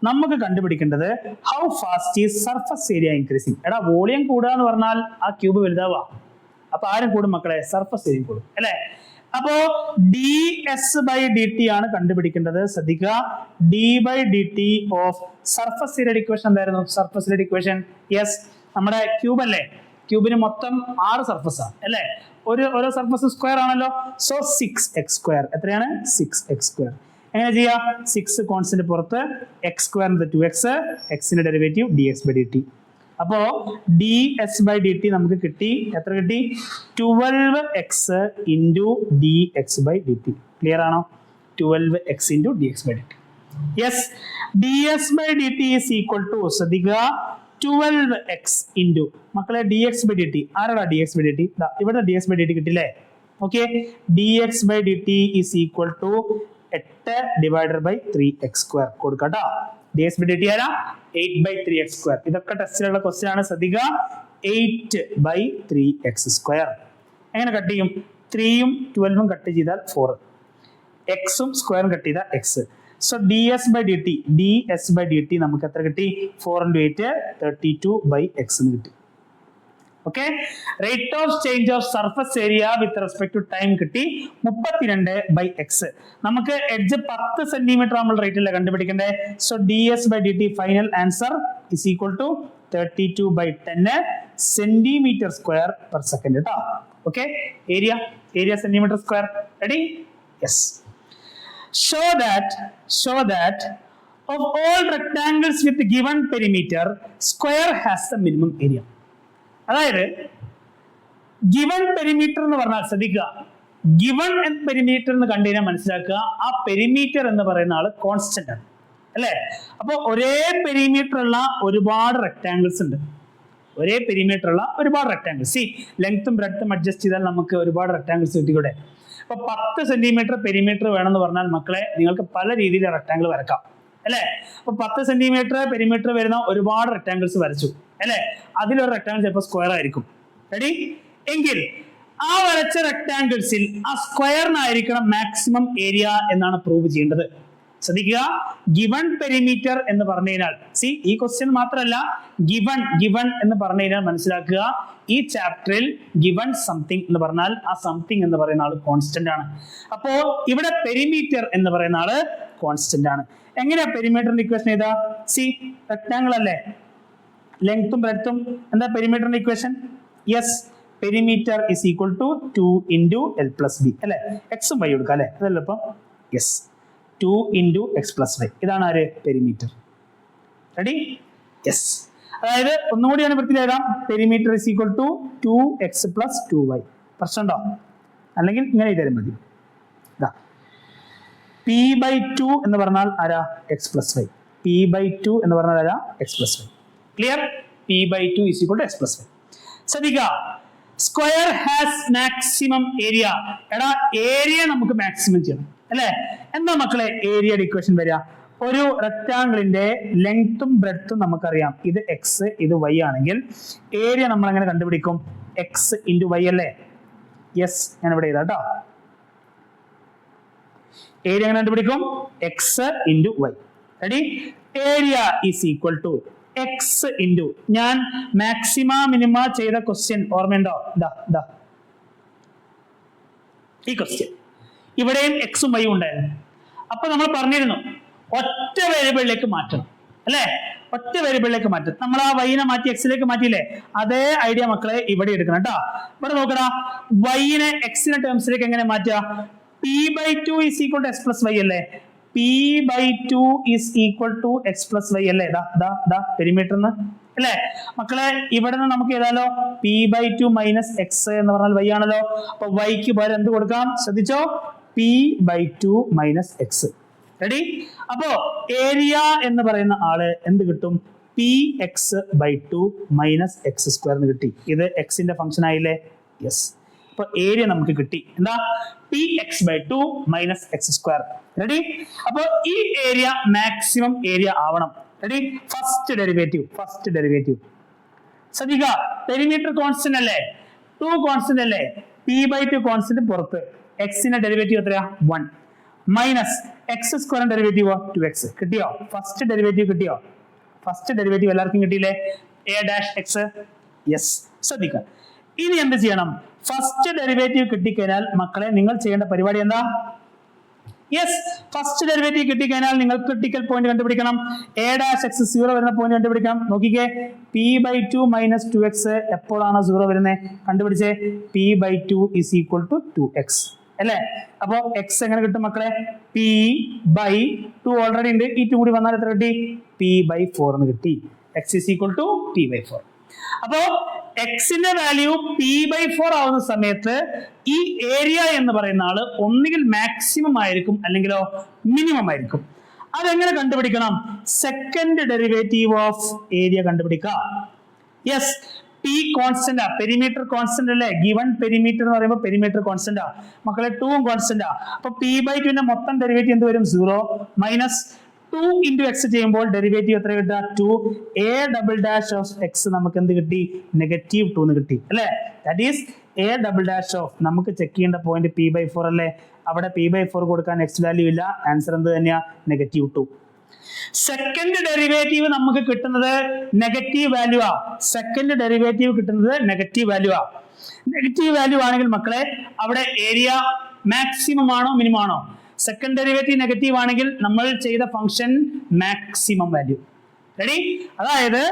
നമുക്ക് കണ്ടുപിടിക്കേണ്ടത് how fast is surface area increasing. എടാ വോളിയം കൂടുക എന്ന് പറഞ്ഞാൽ ആ ക്യൂബ് വലുതാവാ. അപ്പൊ ആരും കൂടും മക്കളെ? സർഫസ് ഏരിയ കൂടും അല്ലെ. അപ്പോ ds/dt ആണ് കണ്ടുപിടിക്കേണ്ടത്. ശ്രദ്ധിക്കുക, d/dt of surface area equation എന്തായിരുന്നു? സർഫസ് ഏരിയ ഇക്വേഷൻ യെസ്, നമ്മുടെ ക്യൂബ് അല്ലേ, ക്യൂബിന് മൊത്തം 6 സർഫസ് ആണ് അല്ലെ. ഓരോ സർഫസ് സ്ക്വയർ ആണല്ലോ. So 6x². എത്രയാണ്? 6x². എങ്ങനെ ചെയ്യാ? 6 കോൺസ്റ്റന്റ് പുറത്ത്, x² 2x, എക്സിന്റെ ഡെറിവേറ്റീവ് dx/dt. അപ്പോ ds/dt നമുക്ക് കിട്ടി. എത്ര കിട്ടി? 12x into dx/dt. ക്ലിയർ ആണോ? 12x into dx/dt. Yes, ds/dt is equal to, ശ്രദ്ധിക്കുക, 12x into മക്കളെ dx/dt. ആരാടാ dx/dt? ഇവിടെ dx/dt കിട്ടില്ലേ? Okay, dx/dt is equal to 8 divided by 3x² കൊടുക്കട്ടോ. ds/dt ആരാ? 8/3x². ഇതൊക്കെ ടെസ്റ്റിലുള്ള ക്വസ്റ്റ്യൻ ആണ്. ശ്രദ്ധിക്കുക, 8/3x². എങ്ങനെ കട്ട് ചെയ്യും? 3ഉം 12ഉം കട്ട് ചെയ്താൽ 4, എക്സും സ്ക്വയറും കട്ട് ചെയ്താൽ എക്സ്. സോ ds/dt നമുക്ക് എത്ര കിട്ടി? 4 into 8 32/x എന്ന് കിട്ടി. Okay, rate of change of surface area with respect to time കിട്ടി 32/x. നമുക്ക് എഡ്ജ് 10 സെന്റിമീറ്റർ നമ്മൾ റേറ്റ് അല്ലേ കണ്ടുപിടിക്കണ്ടേ. So ds/dt final answer is equal to 32/10 centimetre square per second കേട്ടോ. Okay, area centimetre square. Ready? Yes. Show that of all rectangles with given perimeter, square has the minimum area. അതായത് given perimeter എന്ന് പറഞ്ഞാൽ, ശ്രദ്ധിക്കുക, given perimeter എന്ന് കണ്ടു കഴിഞ്ഞാൽ മനസ്സിലാക്കുക, ആ പെരിമീറ്റർ എന്ന് പറയുന്ന ആള് കോൺസ്റ്റന്റ് ആണ് അല്ലെ. അപ്പൊ ഒരേ പെരിമീറ്റർ ഉള്ള ഒരുപാട് റെക്ടാംഗിൾസ് ഉണ്ട്. ഒരേ പെരിമീറ്റർ ഉള്ള ഒരുപാട് റെക്ടാംഗിൾസ്. സി, ലെങ്ത്തും ബ്രെഡ്ത്തും അഡ്ജസ്റ്റ് ചെയ്താൽ നമുക്ക് ഒരുപാട് റെക്ടാംഗിൾസ് കിട്ടിക്കൂടെ. അപ്പൊ 10 സെന്റിമീറ്റർ പെരിമീറ്റർ വേണമെന്ന് പറഞ്ഞാൽ മക്കളെ നിങ്ങൾക്ക് പല രീതിയിൽ റെക്ടാംഗിൾ വരക്കാം അല്ലെ. അപ്പൊ 10 സെന്റിമീറ്റർ പെരിമീറ്റർ വരുന്ന ഒരുപാട് റെക്ടാംഗിൾസ് വരച്ചു അല്ലെ. അതിലൊരു റെക്ടാംഗിൾ ചിലപ്പോൾ സ്ക്വയർ ആയിരിക്കും. റെഡി? എങ്കിൽ ആ വരച്ച റെക്ടാംഗിൾസിൽ ആ സ്ക്വയറിനായിരിക്കണം മാക്സിമം ഏരിയ എന്നാണ് പ്രൂവ് ചെയ്യേണ്ടത്. ശ്രദ്ധിക്കുക, ഗിവൺ പെരിമീറ്റർ എന്ന് പറഞ്ഞു കഴിഞ്ഞാൽ, സി, ഈ ക്വസ്റ്റ്യൻ മാത്രമല്ല, ഗിവൺ എന്ന് പറഞ്ഞു കഴിഞ്ഞാൽ മനസ്സിലാക്കുക, ഈ ചാപ്റ്ററിൽ ഗിവൺ സംതിങ് എന്ന് പറഞ്ഞാൽ ആ സംതിങ് എന്ന് പറയുന്ന ആള് കോൺസ്റ്റന്റ് ആണ്. അപ്പോ ഇവിടെ പെരിമീറ്റർ എന്ന് പറയുന്ന ആള് കോൺസ്റ്റന്റ് ആണ്. എങ്ങനെയാ പെരിമീറ്ററിന്റെ ഇക്വേഷൻ ചെയ്താ? സി, റെക്ടാംഗിൾ അല്ലേ, ലെങ്ത്തും ബ്രെഡ്ത്തും എന്താ പെരിമീറ്ററിന്റെ equation? Yes, perimeter is equal to 2 into l plus b അല്ലെ. എക്സും വൈ കൊടുക്കാം അല്ലെ, അതല്ല ഇപ്പം. Yes, 2 into x plus y. ഇതാണ് ആര്? പെരിമീറ്റർ. റെഡി? യെസ്. അതായത് ഒന്നുകൂടി ഞാൻ വൃത്തിയിൽ എഴുതാം. Perimeter is equal to 2x plus 2y. പ്രശ്നമുണ്ടോ? അല്ലെങ്കിൽ ഇങ്ങനെ എഴുതിയാലും മതി. p/2 എന്ന് പറഞ്ഞാൽ ആരാ? x plus y. p/2 എന്ന് പറഞ്ഞാൽ ആരാ? x plus y. Clear? p/2 is equal to x plus y. ശ്രദ്ധിക്കുക, സ്ക്വയർ ഹാസ് മാക്സിമം ഏരിയ. എടാ, ഏരിയ നമുക്ക് മാക്സിമം ചെയ്യണം അല്ലെ. എന്താ മക്കളെ ഏരിയയുടെ ഇക്വേഷൻ വരിക? ഒരു റെക്ടാംഗിളിന്റെ ലെങ്ത്തും ബ്രെഡ്ത്തും നമുക്കറിയാം. ഇത് എക്സ്, ഇത് വൈ ആണെങ്കിൽ ഏരിയ നമ്മൾ എങ്ങനെ കണ്ടുപിടിക്കും? എക്സ് ഇൻറ്റു വൈ അല്ലേ. യെസ്, ഞാൻ ഇവിടെ എഴുതാം കേട്ടോ. ഏരിയ എങ്ങനെ കണ്ടുപിടിക്കും? X into y. Ready? Area is equal to x into, ഞാൻ മാക്സിമ മിനിമ ചെയ്ത ക്വസ്റ്റ്യൻ ഓർമ്മയുണ്ടോ? ഈ ക്വസ്റ്റ്യൻ ഇവിടെയും എക്സും വൈയും ഉണ്ടായിരുന്നു. അപ്പൊ നമ്മൾ പറഞ്ഞിരുന്നു ഒറ്റ വേരിയബിളിലേക്ക് മാറ്റണം അല്ലെ. ഒറ്റ വേരിയബിളിലേക്ക് മാറ്റും. നമ്മൾ ആ വൈനെ മാറ്റി എക്സിലേക്ക് മാറ്റിയില്ലേ, അതേ ഐഡിയ മക്കളെ ഇവിടെ എടുക്കണം കേട്ടോ. ഇവിടെ നോക്കടാ, വൈനെ എക്സിന്റെ ടേംസിലേക്ക് എങ്ങനെ മാറ്റുക? p/2 is equal to x plus y അല്ലേ. p/2 is equal to x plus y അല്ലേ. പെരിമീറ്റർ അല്ലേ മക്കളെ. ഇവിടെ നിന്ന് നമുക്ക് ഏതാലോ p/2 മൈനസ് എക്സ് എന്ന് പറഞ്ഞാൽ y ആണല്ലോ. അപ്പൊ yക്ക് പകരം എന്ത് കൊടുക്കാം? ശ്രദ്ധിച്ചോ, p/2 മൈനസ് എക്സ്. റെഡി? അപ്പോ ഏരിയ എന്ന് പറയുന്ന ആള് എന്ത് കിട്ടും? px/2 മൈനസ് x² എന്ന് കിട്ടി. ഇത് എക്സിന്റെ ഫംഗ്ഷൻ ആയില്ലേ. യെസ്. അപ്പൊ ഏരിയ നമുക്ക് കിട്ടി. എന്താ? px/2 minus x². റെഡി? അപ്പൊ ഈ ഏരിയ മാക്സിമം ഏരിയ ആവണം റെഡി? ഫസ്റ്റ് ഡെറിവേറ്റീവ് ശ്രദ്ധിക്കുക, പെരിമീറ്റർ കോൺസ്റ്റന്റ് അല്ലേ, 2 കോൺസ്റ്റന്റ് അല്ലേ, p/2 കോൺസ്റ്റന്റ് പുറത്ത്, എക്സിന്റെ ഡെറിവേറ്റീവ് എത്രയാ 1 minus X square derivative 2x കിട്ടിയോ? ഫസ്റ്റ് ഡെറിവേറ്റീവ് എല്ലാവർക്കും കിട്ടിയില്ലേ? a'(x). യെസ്. ശ്രദ്ധിക്കുക, ഇനി എന്ത് ചെയ്യണം? ഫസ്റ്റ് ഡെറിവേറ്റീവ് കിട്ടിക്കഴിഞ്ഞാൽ മക്കളെ നിങ്ങൾ ചെയ്യേണ്ട പരിപാടി എന്താ? യെസ്, ഫസ്റ്റ് ഡെറിവേറ്റീവ് കിട്ടിക്കഴിഞ്ഞാൽ നിങ്ങൾ ക്രിട്ടിക്കൽ പോയിന്റ് കണ്ടുപിടിക്കണം. a'(x) 0 വരുന്ന പോയിന്റ് കണ്ടുപിടിക്കണം. നോക്കിക്കേ, p/2 മൈനസ് 2x എപ്പോഴാണ് 0 വരുന്നത്? കണ്ടുപിടിച്ചേ. p/2 is equal to 2x അല്ലേ? അപ്പോ x എങ്ങനെ കിട്ടും മക്കളെ? p/2 ഓൾറെഡി ഉണ്ട്, ഈ 2 കൂടി വന്നാൽ എത്ര കിട്ടി? p/4 എന്ന് കിട്ടി. x is equal to p/4. അപ്പോ എക്സിന്റെ വാല്യൂ p/4 ആവുന്ന സമയത്ത് ഈ ഏരിയ എന്ന് പറയുന്ന ആള് ഒന്നുകിൽ മാക്സിമം ആയിരിക്കും അല്ലെങ്കിലോ മിനിമം ആയിരിക്കും. അതെങ്ങനെ കണ്ടുപിടിക്കണം? സെക്കൻഡ് ഡെറിവേറ്റീവ് ഓഫ് ഏരിയ കണ്ടുപിടിക്കുക. Yes, p constant, perimeter constant അല്ലേ? ഗിവൺ പെരിമീറ്റർ എന്ന് പറയുമ്പോൾ പെരിമീറ്റർ കോൺസ്റ്റന്റ് മക്കളെ, 2 കോൺസ്റ്റന്റ്. അപ്പൊ p/2 ന്റെ മൊത്തം ഡെറിവേറ്റീവ് എന്ത് വരും? 0 മൈനസ് 2 into x ചെയ്യുമ്പോൾ ഡെറിവേറ്റീവ് എത്ര കിട്ടുക? 2 a' of x നമുക്ക് എന്ത് കിട്ടി? -2 എന്ന് കിട്ടി അല്ലേ? ദാറ്റ് ഈസ് a' of, നമുക്ക് ചെക്ക് ചെയ്യേണ്ട പോയിന്റ് p/4 അല്ലേ? അവിടെ p/4 കൊടുക്കാൻ x വാല്യൂ ഇല്ല, ആൻസർ എന്ത് തന്നെയാ? -2. സെക്കൻഡ് ഡെറിവേറ്റീവ് നമുക്ക് കിട്ടുന്നത് നെഗറ്റീവ് വാല്യൂ ആ. സെക്കൻഡ് ഡെറിവേറ്റീവ് കിട്ടുന്നത് നെഗറ്റീവ് വാല്യൂ ആ. നെഗറ്റീവ് വാല്യൂ ആണെങ്കിൽ മക്കളെ അവിടെ ഏരിയ മാക്സിമം ആണോ മിനിമം ആണോ? സെക്കൻഡ് ഡെറിവേറ്റീവ് നെഗറ്റീവ് ആണെങ്കിൽ നമ്മൾ ചെയ്ത ഫംഗ്ഷൻ മാക്സിമം വാല്യൂ. റെഡി? അതായത്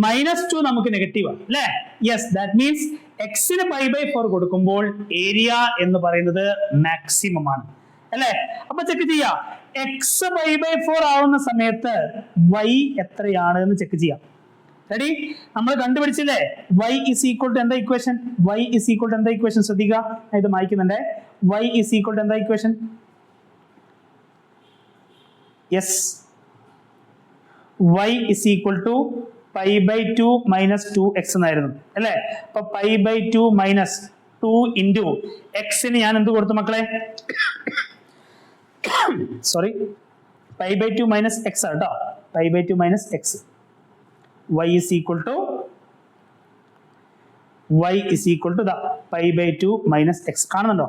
-2 നമുക്ക് നെഗറ്റീവ് ആണ് അല്ലേ? യെസ്, ദാറ്റ് മീൻസ് എക്സിന് π/4 കൊടുക്കുമ്പോൾ ഏരിയ എന്ന് പറയുന്നത് മാക്സിമം ആണ് അല്ലേ? അപ്പൊ ചെക്ക് ചെയ്യാം, എക്സ് π/4 ആവുന്ന സമയത്ത് y എത്രയാണ് എന്ന് ചെക്ക് ചെയ്യാം. റെഡി? നമ്മൾ കണ്ടുപിടിച്ചില്ലേ y is equal to എന്താ equation? y is equal to എന്താ ഇക്വേഷൻ? ശ്രദ്ധിക്കുക, ഇത് മായ്ക്കുന്നുണ്ട്. y is equal to എന്താ equation? Yes, y is equal to π/2 minus 2x എന്നായിരുന്നു അല്ലേ? അപ്പൊ π/2 മൈനസ് 2 ഇൻറ്റു എക്സിന് ഞാൻ എന്ത് കൊടുത്തു മക്കളെ? സോറി, π/2 മൈനസ് എക്സ് ആണ് കേട്ടോ. π/2 minus x. y is equal to π/2 minus x. കാണുന്നുണ്ടോ?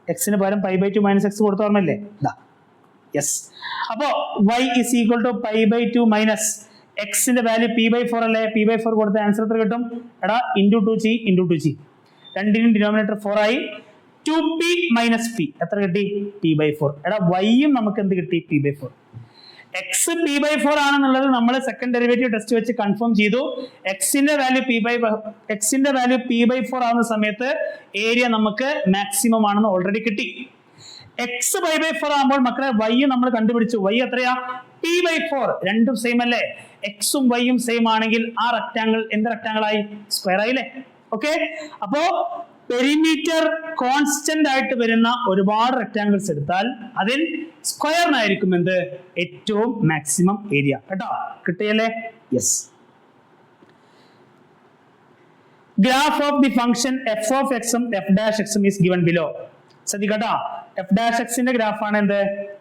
എക്സിന് പകരം π/2 മൈനസ് എക്സ് കൊടുത്ത ഓർമ്മയില്ലേ? യെസ്. അപ്പോ y is equal to π/2 minus എക്സിന്റെ വാല്യൂ p/4 അല്ലേ? p/4 കൊടുത്ത ആൻസർ എത്ര കിട്ടും? എടാ ഇൻറ്റു 2g ഇൻറ്റു 2g, രണ്ടിനും ഡിനോമിനേറ്റർ 4 ആയി. 2p മൈനസ് p എത്ര കിട്ടി? p/4. എടാ yയും നമുക്ക് എന്ത് കിട്ടി? p/4. x p/4 ആണെന്നുള്ളത് നമ്മൾ സെക്കൻഡ് ഡെറിവേറ്റീവ് ടെസ്റ്റ് വെച്ച് കൺഫേം ചെയ്തു. എക്സിന്റെ വാല്യൂ p/4 ആവുന്ന സമയത്ത് ഏരിയ നമുക്ക് മാക്സിമം ആണെന്ന് ഓൾറെഡി കിട്ടി. എക്സ് π/4 ആകുമ്പോൾ മക്കളെ y നമ്മൾ കണ്ടുപിടിച്ചു. y എത്രയാ? p/4. രണ്ടും സെയിം അല്ലേ? എക്സും വൈയും സെയിം ആണെങ്കിൽ ആ റെക്ടാങ്കിൾ എന്ത് റെക്ടാങ്കിൾ ആയി? സ്ക്വയർ ആയില്ലേ? ഓക്കെ. അപ്പോ പെരിമീറ്റർ കോൺസ്റ്റന്റ് ആയിട്ട് വരുന്ന ഒരുപാട് റെക്ടാങ്കിൾസ് എടുത്താൽ അതിൽ സ്ക്വയറിനായിരിക്കും എന്ത്? ഏറ്റവും മാക്സിമം ഏരിയ. കേട്ടോ? കിട്ടിയല്ലേ? Yes. Graph of the function f of x ഉം f' x ഉം is given below. ശ്രദ്ധിക്കട്ടോ, f' x ന്റെ ഗ്രാഫാണ് എന്ത്?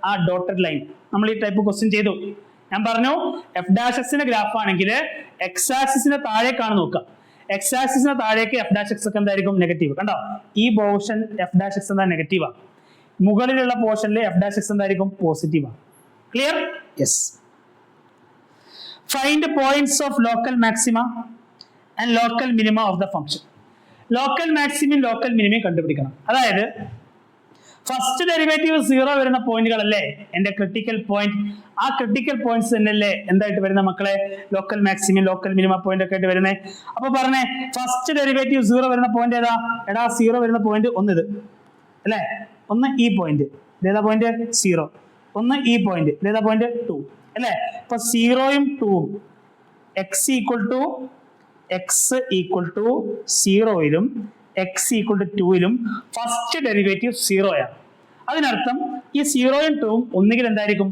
ആ ഡോട്ടഡ് ലൈൻ. നമ്മൾ ഈ ടൈപ്പ് ക്വസ്റ്റ്യൻ ചെയ്തു. ഞാൻ പറഞ്ഞു f' x ന്റെ ഗ്രാഫ് ആണെങ്കിൽ x ആക്സിസിന്റെ താഴേക്കാണ് നോക്കുക. x ആക്സിസിന്റെ താഴേക്ക് f' x ഒക്കെ എന്തായിരിക്കും? നെഗറ്റീവ്. കണ്ടോ? ഈ പോർഷൻ f' x എന്താ? നെഗറ്റീവാ. മുകളിലുള്ള പോർഷനിൽ f' x എന്തായിരിക്കും? പോസിറ്റീവാ. Clear? Yes. Find points of local maxima and local minima of the function. Local maximum local minimum കണ്ടുപിടിക്കണം. അതായത് ഫസ്റ്റ് ഡെറിവേറ്റീവ് 0 വരുന്ന പോയിന്റുകളല്ലേ എന്റെ ക്രിട്ടിക്കൽ പോയിന്റ്. ആ ക്രിട്ടിക്കൽ പോയിന്റ്സ് തന്നെയല്ലേ എന്തായിട്ട് വരുന്ന മക്കളെ? Local maximum local minimum point ഒക്കെ ആയിട്ട് വരുന്നത്. അപ്പൊ പറഞ്ഞേ, ഫസ്റ്റ് ഡെറിവേറ്റീവ് 0 വരുന്ന പോയിന്റ് ഏതാ? എടാ 0 വരുന്ന പോയിന്റ് ഒന്ന് ഇത് അല്ലേ? ഒന്ന് ഈ പോയിന്റ്, ഇതേതാ പോയിന്റ്? 0. ഒന്ന് ഈ പോയിന്റ്, ഇതേതാ പോയിന്റ്? 2 അല്ലേ? അപ്പൊ 0യും 2ഉം x ഈക്വൽ ടു 0യിലും x ഈക്വൽ ടു 2യിലും ഫസ്റ്റ് ഡെറിവേറ്റീവ് 0 ആണ്. അതിനർത്ഥം ഈ 0യും 2ഉം ഒന്നുകിൽ എന്തായിരിക്കും?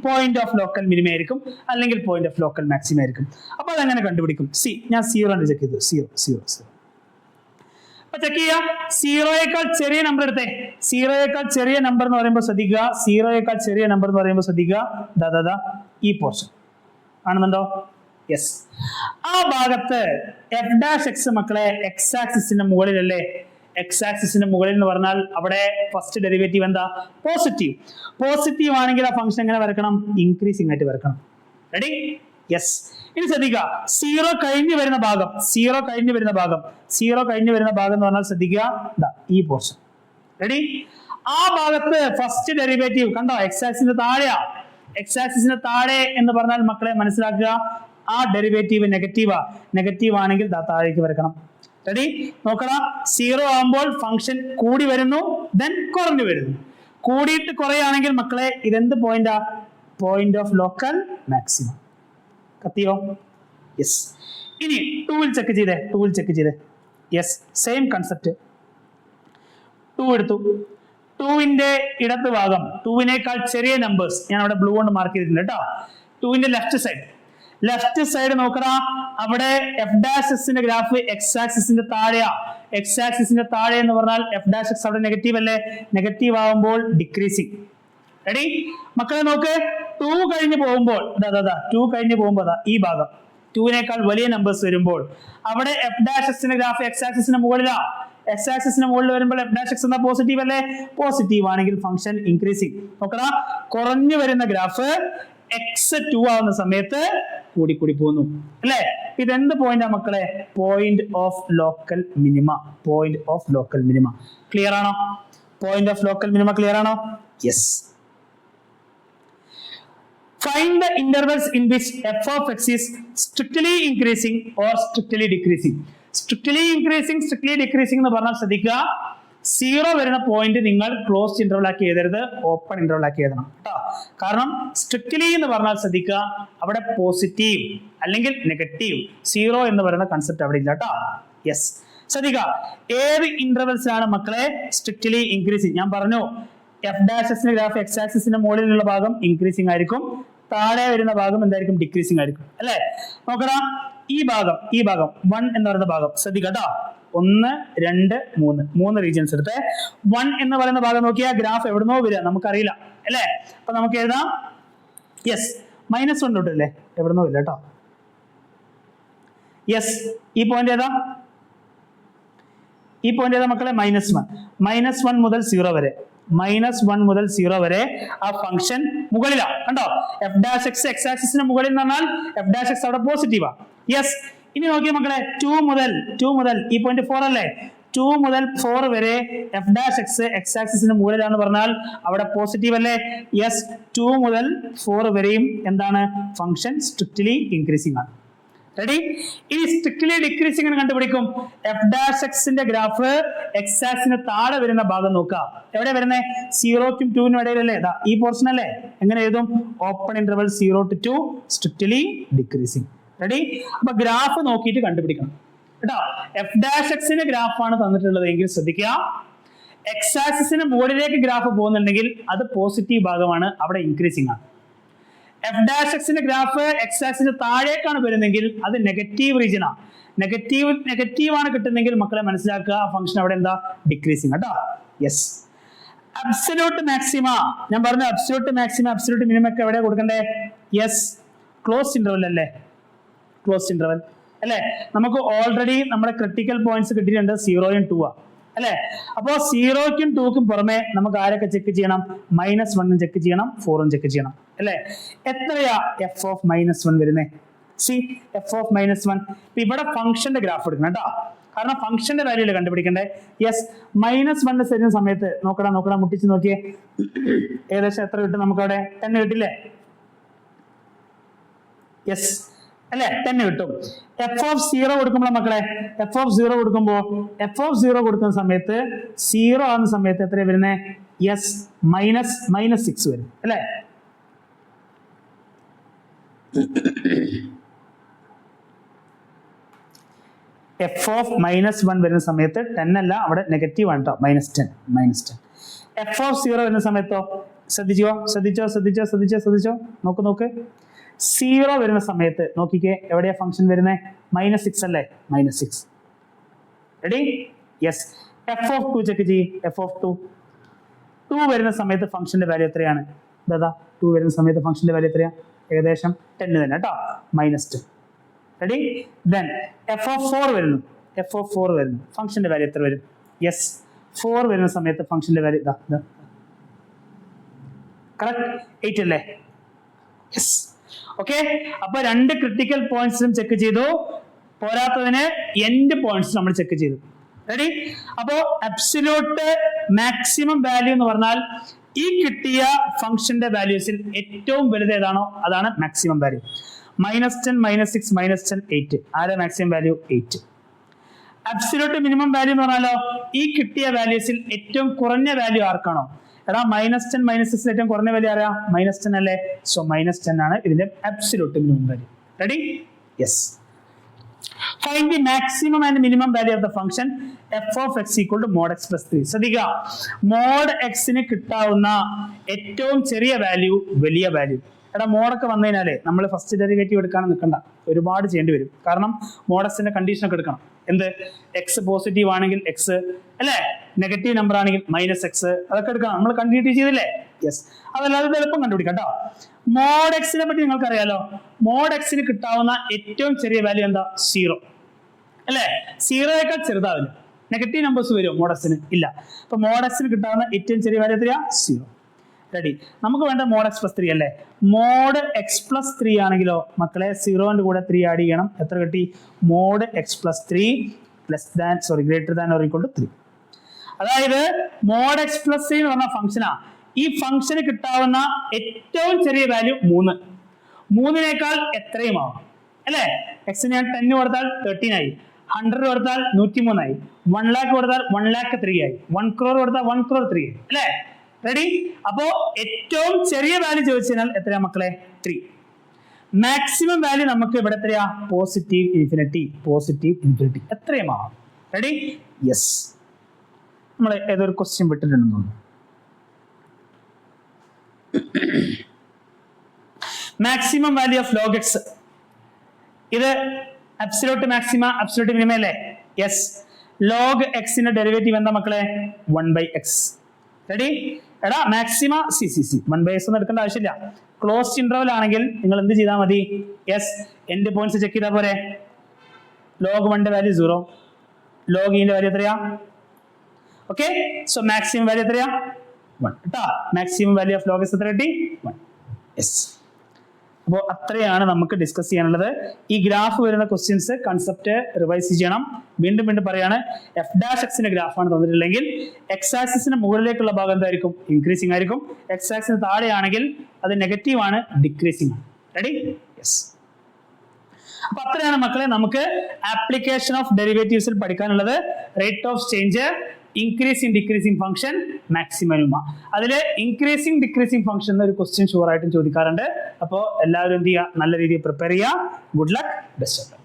പോയിന്റ് ഓഫ് ലോക്കൽ മിനിമം ആയിരിക്കും, അല്ലെങ്കിൽ പോയിന്റ് ഓഫ് ലോക്കൽ മാക്സിമം ആയിരിക്കും. അപ്പൊ അതെങ്ങനെ കണ്ടുപിടിക്കും? ഞാൻ 0 ചെക്ക് ചെയ്തു. 0. അപ്പൊ ചെക്ക് ചെയ്യാം. 0യേക്കാൾ ചെറിയ നമ്പർ എടുത്തേ. 0യേക്കാൾ ചെറിയ നമ്പർ എന്ന് പറയുമ്പോൾ ശ്രദ്ധിക്കുക. 0യേക്കാൾ ചെറിയ നമ്പർ എന്ന് പറയുമ്പോൾ ശ്രദ്ധിക്കുക. ഈ പോർഷൻ കാണുന്നുണ്ടോ? യെസ്. ആ ഭാഗത്ത് എഫ് ഡാഷ് എക്സ് മക്കളെ എക്സ് ആക്സിസിന്റെ മുകളിലല്ലേ? എക്സ് ആക്സിസിന്റെ മുകളിൽ എന്ന് പറഞ്ഞാൽ അവിടെ ഫസ്റ്റ് ഡെറിവേറ്റീവ് എന്താ? പോസിറ്റീവ്. പോസിറ്റീവ് ആണെങ്കിൽ ആ ഫംഗ്ഷൻ എങ്ങനെ വരക്കണം? ഇൻക്രീസിംഗ് ആയിട്ട് വരക്കണം. റെഡി? യെസ്. ഇനി ശ്രദ്ധിക്കുക, സീറോ കഴിഞ്ഞു വരുന്ന ഭാഗം, സീറോ കഴിഞ്ഞു വരുന്ന ഭാഗം, സീറോ കഴിഞ്ഞു വരുന്ന ഭാഗം എന്ന് പറഞ്ഞാൽ ശ്രദ്ധിക്കുക, ഈ പോർഷൻ. റെഡി? ആ ഭാഗത്ത് ഫസ്റ്റ് ഡെറിവേറ്റീവ് കണ്ടോ? എക്സ് ആക്സിന്റെ താഴെയാ. എക്സ് ആക്സിന്റെ താഴെ എന്ന് പറഞ്ഞാൽ മക്കളെ മനസ്സിലാക്കുക, ആ ഡെറിവേറ്റീവ് നെഗറ്റീവാ. നെഗറ്റീവ് ആണെങ്കിൽ താഴേക്ക് വരക്കണം. റെഡി? നോക്കണം, സീറോ ആകുമ്പോൾ ഫംഗ്ഷൻ കൂടി വരുന്നു, ദെൻ കുറഞ്ഞു വരുന്നു. കൂടിയിട്ട് കുറയാണെങ്കിൽ മക്കളെ ഇതെന്ത് പോയിന്റാ? Point of local maximum. കത്തിയോ? യെസ്. ഇനി ടൂവിൽ ചെക്ക് ചെയ്തേ, ടൂവിൽ ചെക്ക് ചെയ്തേ. Yes, same concept. ടൂ എടുത്തു. ടൂവിന്റെ ഇടത് ഭാഗം, ടൂവിനേക്കാൾ ചെറിയ നമ്പേഴ്സ് ഞാൻ അവിടെ ബ്ലൂ കൊണ്ട് മാർക്ക് ചെയ്തിട്ടുണ്ട് കേട്ടോ. ടൂവിന്റെ ലെഫ്റ്റ് സൈഡ്, ലെഫ്റ്റ് സൈഡ് നോക്കണ, അവിടെ എഫ് ഡാഷ് എക്സിന്റെ ഗ്രാഫ് എക്സ് ആക്സിസിന്റെ താഴെയാ. എക്സ് ആക്സിസിന്റെ താഴെ എന്ന് പറഞ്ഞാൽ എഫ് ഡാഷ് എക്സ് അവിടെ നെഗറ്റീവ് അല്ലേ? നെഗറ്റീവ് ആവുമ്പോൾ ഡിക്രീസിങ്. റെഡി? മക്കളെ നോക്ക്, ടൂ കഴിഞ്ഞ് പോകുമ്പോൾ ടൂ കഴിഞ്ഞ് പോകുമ്പോൾ ഈ ഭാഗം ടൂവിനേക്കാൾ വലിയ നമ്പേഴ്സ് വരുമ്പോൾ അവിടെ എഫ് ഡാഷ് എക്സിന്റെ ഗ്രാഫ് എക്സ് ആക്സിസിന്റെ മുകളിലാ. എക്സ് ആക്സിസിന് മുകളിൽ വരുമ്പോൾ എഫ് ഡാഷ് എക്സ് എന്ന പോസിറ്റീവ് അല്ലേ? പോസിറ്റീവ് ആണെങ്കിൽ ഫംഗ്ഷൻ ഇൻക്രീസിങ്. നോക്കടാ, കുറഞ്ഞു വരുന്ന ഗ്രാഫ് എക്സ് 2 ആവുന്ന സമയത്ത് കൂടി കൂടി പോകുന്നു അല്ലേ? ഇതെന്ത് പോയിന്റാ മക്കളെ? Point of local minima. Point of local minima. Clear ആണോ? Point of local minima clear ആണോ? Yes. Find the intervals in which f of x is strictly increasing or strictly decreasing. Strictly increasing, strictly decreasing എന്ന് പറഞ്ഞാൽ ശ്രദ്ധിക്കുക, zero വരുന്ന point നിങ്ങൾ closed interval ആക്കി എഴുതരുത്, open interval ആക്കി എഴുതണം കേട്ടോ. കാരണം സ്ട്രിക്ട്ലി എന്ന് പറഞ്ഞാൽ ശ്രദ്ധിക്കുക, അവിടെ പോസിറ്റീവ് അല്ലെങ്കിൽ നെഗറ്റീവ്, സീറോ എന്ന് പറയുന്ന കൺസെപ്റ്റ് അവിടെ ഇല്ല കേട്ടോ. യെസ്. ശ്രദ്ധിക്കുക, ഏത് ഇന്റർവെൽസിലാണ് മക്കളെ സ്ട്രിക്ട്ലി ഇൻക്രീസിങ്? ഞാൻ പറഞ്ഞു, എഫ് ഡാഷ് എക്സിന്റെ ഗ്രാഫ് എക്സ് ആക്സിസിന്റെ മുകളിലുള്ള ഭാഗം ഇൻക്രീസിംഗ് ആയിരിക്കും, താഴെ വരുന്ന ഭാഗം എന്തായിരിക്കും? ഡിക്രീസിംഗ് ആയിരിക്കും അല്ലെ? നോക്കടാ, ഈ ഭാഗം 1 എന്ന് പറയുന്ന ഭാഗം ശ്രദ്ധിക്കട്ടോ. 1, 2, 3 മൂന്ന് റീജിയൻസ് എടുത്ത് 1 എന്ന് പറയുന്ന ഭാഗം നോക്കിയാൽ ഗ്രാഫ് എവിടുന്നോ വരിക നമുക്കറിയില്ല അല്ലെ? അപ്പൊ നമുക്ക് എഴുതാം, യെസ്, -1 തൊട്ടല്ലേ? എവിടുന്നോ ഇല്ല കേട്ടോ. യെസ്, ഈ പോയിന്റ് ഏതാ? ഈ പോയിന്റ് ഏതാ മക്കളെ? -1 മുതൽ 0 വരെ. -1 മുതൽ 0 വരെ ആ ഫംഗ്ഷൻ മുകളിലാ. കണ്ടോ? എഫ് ഡാഷ് എക്സ് എക്സ് ആക്സിസിന് മുകളിൽ എന്ന് പറഞ്ഞാൽ എഫ് ഡാഷ് എക്സ് അവിടെ പോസിറ്റീവാ. യെസ്. ഇനി നോക്കിയ മക്കളെ, 2 മുതൽ ഈ പോയിന്റ് 4 അല്ലേ? 2 മുതൽ 4 വരെ എഫ് ഡാഷ് എക്സ് എക്സ് ആക്സിസിന് മുകളിലാന്ന് പറഞ്ഞാൽ അവിടെ പോസിറ്റീവ് അല്ലേ? യെസ്. 2 മുതൽ 4 വരെയും എന്താണ്? ഫംഗ്ഷൻ സ്ട്രിക്ട്ലി ഇൻക്രീസിംഗ് ആണ്. റെഡി? ഇനി സ്ട്രിക്ട്ലി ഡിക്രീസിംഗ് എന്ന് കണ്ടുപിടിക്കും. എഫ് ഡാഷ് എക്സിന്റെ ഗ്രാഫ് എക്സ് ആക്സിന് താഴെ വരുന്ന ഭാഗം നോക്കുക. എവിടെ വരുന്നത്? 0-ക്കും 2-നും ഇടയിലല്ലേ? ഈ പോർഷൻ അല്ലേ? എങ്ങനെ എഴുതും? Open interval 0 to 2 strictly decreasing. Ready? അപ്പൊ ഗ്രാഫ് നോക്കിയിട്ട് കണ്ടുപിടിക്കണം കേട്ടോ. എഫ് ഡാഷ് എക്സിന്റെ ഗ്രാഫാണ് തന്നിട്ടുള്ളത് എങ്കിൽ ശ്രദ്ധിക്കുക, എക്സ് ആക്സിസിന് മുകളിലേക്ക് ഗ്രാഫ് പോകുന്നുണ്ടെങ്കിൽ അത് പോസിറ്റീവ് ഭാഗമാണ്, അവിടെ ഇൻക്രീസിംഗ് ആണ്. എഫ് ഡാഷ് എക്സിന്റെ ഗ്രാഫ് എക്സ് ആക്സിന് താഴേക്കാണ് വരുന്നെങ്കിൽ അത് നെഗറ്റീവ് റീജിയൻ ആണ്. നെഗറ്റീവ് ആണ് കിട്ടുന്നെങ്കിൽ മക്കളെ മനസ്സിലാക്കുക, ഫംഗ്ഷൻ അവിടെ എന്താ? ഡിക്രീസിംഗ് കേട്ടോ. യെസ്. അബ്സല്യൂട്ട് മാക്സിമ, ഞാൻ പറഞ്ഞു അബ്സല്യൂട്ട് മാക്സിമ അബ്സല്യൂട്ട് മിനിമം ഒക്കെ എവിടെ കൊടുക്കണ്ടേ? യെസ്, ക്ലോസ് ഇന്റർവൽ അല്ലേ? ക്ലോസ് ഇന്റർവൽ അല്ലേ? നമുക്ക് ഓൾറെഡി നമ്മുടെ ക്രിട്ടിക്കൽ പോയിന്റ്സ് കിട്ടിയിട്ടുണ്ട്, 0-യും 2 അല്ലെ? അപ്പോ 0-ക്കും 2-ക്കും പുറമെ നമുക്ക് ആരൊക്കെ ചെക്ക് ചെയ്യണം? -1 ചെക്ക് ചെയ്യണം, 4 ചെക്ക് ചെയ്യണം അല്ലെ? എത്രയാ എഫ് ഓഫ് -1 വരുന്നേ? സി, എഫ് ഓഫ് -1 ഇവിടെ ഫംഗ്ഷന്റെ ഗ്രാഫ് എടുക്കണം കേട്ടോ, കാരണം ഫംഗ്ഷന്റെ വാല്യൂ കണ്ടുപിടിക്കണ്ടേ. യെസ്, -1 തരുന്ന സമയത്ത് നോക്കടാ മുട്ടിച്ച് നോക്കിയേ, ഏകദേശം എത്ര കിട്ടും നമുക്ക് അവിടെ? 10 കിട്ടില്ലേ? യെസ് അല്ലെ? 10 കിട്ടും. എഫ് ഓഫ് 0 കൊടുക്കുമ്പോൾ മക്കളെ, എഫ് ഓഫ് 0 കൊടുക്കുന്ന സമയത്ത് 0 ആകുന്ന സമയത്ത് എത്ര വരുന്നേ? യെസ്, -6 വരും അല്ലെ? എഫ് ഓഫ് -1 വരുന്ന സമയത്ത് 10 അല്ല, അവിടെ നെഗറ്റീവ് ആണ് കേട്ടോ, -10. എഫ് ഓഫ് 0 വരുന്ന സമയത്തോ ശ്രദ്ധിച്ചോ, നോക്ക് 0 വരുന്ന സമയത്ത് നോക്കിക്കേ, എവിടെയാ ഫംഗ്ഷൻ വരുന്നത്? -6 അല്ലേ? -6. Ready? Yes. F of 2 check ചെയ്യ്. എഫ് ഓഫ് 2 വരുന്ന സമയത്ത് ഫംഗ്ഷന്റെ വാല്യൂ എത്രയാണ്? 2 വരുന്ന സമയത്ത് ഫംഗ്ഷന്റെ വാല്യൂ എത്രയാണ്? ഏകദേശം 10 തന്നെ കേട്ടോ, -10. റെഡി? ദെൻ f(4) വരുന്നു. f(4) വരുന്നു. ഫംഗ്ഷന്റെ വാല്യൂ എത്ര വരും? യെസ്, 4 വരുന്ന സമയത്ത് ഫംഗ്ഷന്റെ വാല്യൂ ഇതാ കറക്റ്റ് 8 അല്ലേ? യെസ്. ഓക്കെ, അപ്പൊ 2 ക്രിട്ടിക്കൽ പോയിന്റ്സും ചെക്ക് ചെയ്തു, പോരാത്തതിന് എൻഡ് പോയിന്റ്സ് നമ്മൾ ചെക്ക് ചെയ്തു. റെഡി? അപ്പോ അബ്സല്യൂട്ട് മാക്സിമം വാല്യൂ എന്ന് പറഞ്ഞാൽ ഈ കിട്ടിയ ഫംഗ്ഷന്റെ വാല്യൂസിൽ ഏറ്റവും വലുത് ഏതാണോ അതാണ് മാക്സിമം വാല്യൂ. -10, -6, -10, 8. ആരെ maximum value? 8. Absolute minimum value എന്ന് പറഞ്ഞാലോ ഈ കിട്ടിയ വാല്യൂസിൽ ഏറ്റവും കുറഞ്ഞ വാല്യൂ ആർക്കാണോ? എടാ -10, -6 ഏറ്റവും കുറഞ്ഞ വാല്യൂ ആരാ? -10 അല്ലേ? സോ -10 ആണ് ഇതിന്റെ absolute minimum value. Ready? Yes. Find the maximum and minimum value of the function f of x equal to mod x plus 3. ശ്രദ്ധിക്കുക, mod x ന് കിട്ടാവുന്ന ഏറ്റവും ചെറിയ വാല്യൂ വലിയ വാല്യൂ. എടാ മോഡൊക്കെ വന്നു കഴിഞ്ഞാലേ നമ്മൾ ഫസ്റ്റ് ഡെറിവേറ്റീവ് എടുക്കാൻ നിൽക്കണ്ട, ഒരുപാട് ചെയ്യേണ്ടി വരും. കാരണം മോഡക്സിന്റെ കണ്ടീഷൻ ഒക്കെ എടുക്കണം. എന്ത്? എക്സ് പോസിറ്റീവ് ആണെങ്കിൽ എക്സ് അല്ലേ, നെഗറ്റീവ് നമ്പർ ആണെങ്കിൽ -x, അതൊക്കെ എടുക്കണം. നമ്മൾ കണ്ടിന്യൂറ്റി ചെയ്തില്ലേ? യെസ്. അതല്ലാതെ എളുപ്പം കണ്ടുപിടിക്കാം കേട്ടോ. മോഡ് എക്സിനെ പറ്റി നിങ്ങൾക്ക് അറിയാലോ. മോഡ് എക്സിന് കിട്ടാവുന്ന ഏറ്റവും ചെറിയ വാല്യൂ എന്താ? 0 അല്ലേ? 0യേക്കാൾ ചെറുതാവില്ല. നെഗറ്റീവ് നമ്പേഴ്സ് വരുമോ മോഡ് എക്സിന്? ഇല്ല. അപ്പൊ മോഡ് എക്സിന് കിട്ടാവുന്ന ഏറ്റവും ചെറിയ വാല്യൂ എത്രയാ? 0. റെഡി? നമുക്ക് വേണ്ട mod x plus 3 അല്ലേ? mod x plus 3 ആണെങ്കിലോ മക്കളെ 0ന്റെ കൂടെ 3 ആഡ് ചെയ്യണം. എത്ര കിട്ടി? mod x plus 3 greater than or equal to 3. അതായത് mod x plus 3 എന്ന് പറഞ്ഞ ഫംഗ്ഷനാ. ഈ ഫംഗ്ഷന് കിട്ടാവുന്ന ഏറ്റവും ചെറിയ വാല്യൂ 3. 3നേക്കാൾ എത്രയും ആവും അല്ലേ? x ഞാൻ 10 കൊടുത്താൽ 13 ആയി, 100 കൊടുത്താൽ 103 ആയി, 1 lakh കൊടുത്താൽ 1 lakh 3 ആയി, 1 crore കൊടുത്താൽ 1 crore 3 ആയി അല്ലേ? റെഡി? അപ്പോ ഏറ്റവും ചെറിയ വാല്യൂ ചോദിച്ചു കഴിഞ്ഞാൽ എത്രയാ മക്കളെ? 3. മാക്സിമം വാല്യൂ നമുക്ക് ഇവിടെ എത്രയാ? Positive infinity. എത്രയും ആവാം. റെഡി? യെസ്. നമ്മൾ ഏതൊരു ക്വസ്റ്റ്യൻ വിട്ടിട്ടുണ്ടെന്ന് തോന്നുന്നു. Maximum value of log x. ഇത് അബ്സല്യൂട്ട് മാക്സിമ അബ്സല്യൂട്ട് മിനിമം അല്ലേ? യെസ്. log x ന്റെ ഡെറിവേറ്റീവ് എന്താ മക്കളെ? 1/x. റെഡി? എടാ മാക്സിമ 1/x ഒന്നും എടുക്കേണ്ട ആവശ്യമില്ല. ക്ലോസ്ഡ് ഇന്റർവൽ ആണെങ്കിൽ നിങ്ങൾ എന്ത് ചെയ്താൽ മതി? യെസ്, എൻഡ് പോയിന്റ്സ് ചെക്ക് ചെയ്താൽ പോരെ. log 1 ന്റെ വാല്യൂ 0, log e ന്റെ വാല്യൂ എത്രയാ? ഓക്കെ, സോ മാക്സിമം വാല്യൂ എത്രയാ? 1 കേട്ടോ. Maximum value of log x എത്ര കിട്ടി? 1. യെസ്. അപ്പോൾ അത്രയാണ് നമുക്ക് ഡിസ്കസ് ചെയ്യാനുള്ളത്. ഈ ഗ്രാഫ് വരുന്ന ക്വസ്റ്റ്യൻസ് കൺസെപ്റ്റ് റിവൈസ് ചെയ്യണം. വീണ്ടും പറയാണ്, f'(x) ഗ്രാഫാണ് തന്നിട്ടില്ലെങ്കിൽ x ആക്സിസിന് മുകളിലേക്കുള്ള ഭാഗം എന്തായിരിക്കും? ഇൻക്രീസിംഗ് ആയിരിക്കും. x ആക്സിന് താഴെയാണെങ്കിൽ അത് നെഗറ്റീവ് ആണ്, ഡിക്രീസിംഗ് ആണ്. റെഡി? യെസ്. അപ്പൊ അത്രയാണ് മക്കളെ നമുക്ക് ആപ്ലിക്കേഷൻ ഓഫ് ഡെറിവേറ്റീവ്സിൽ പഠിക്കാനുള്ളത്. Rate of change, increasing decreasing function, maximum. അതിൽ ഇൻക്രീസിംഗ് ഡിക്രീസിംഗ് ഫംഗ്ഷൻ ഒരു ക്വസ്റ്റ്യൻ ഷുവർ ആയിട്ടും ചോദിക്കാറുണ്ട്. അപ്പോൾ എല്ലാവരും എന്ത് ചെയ്യുക? നല്ല രീതിയിൽ പ്രിപ്പയർ ചെയ്യുക. Good luck, best of luck.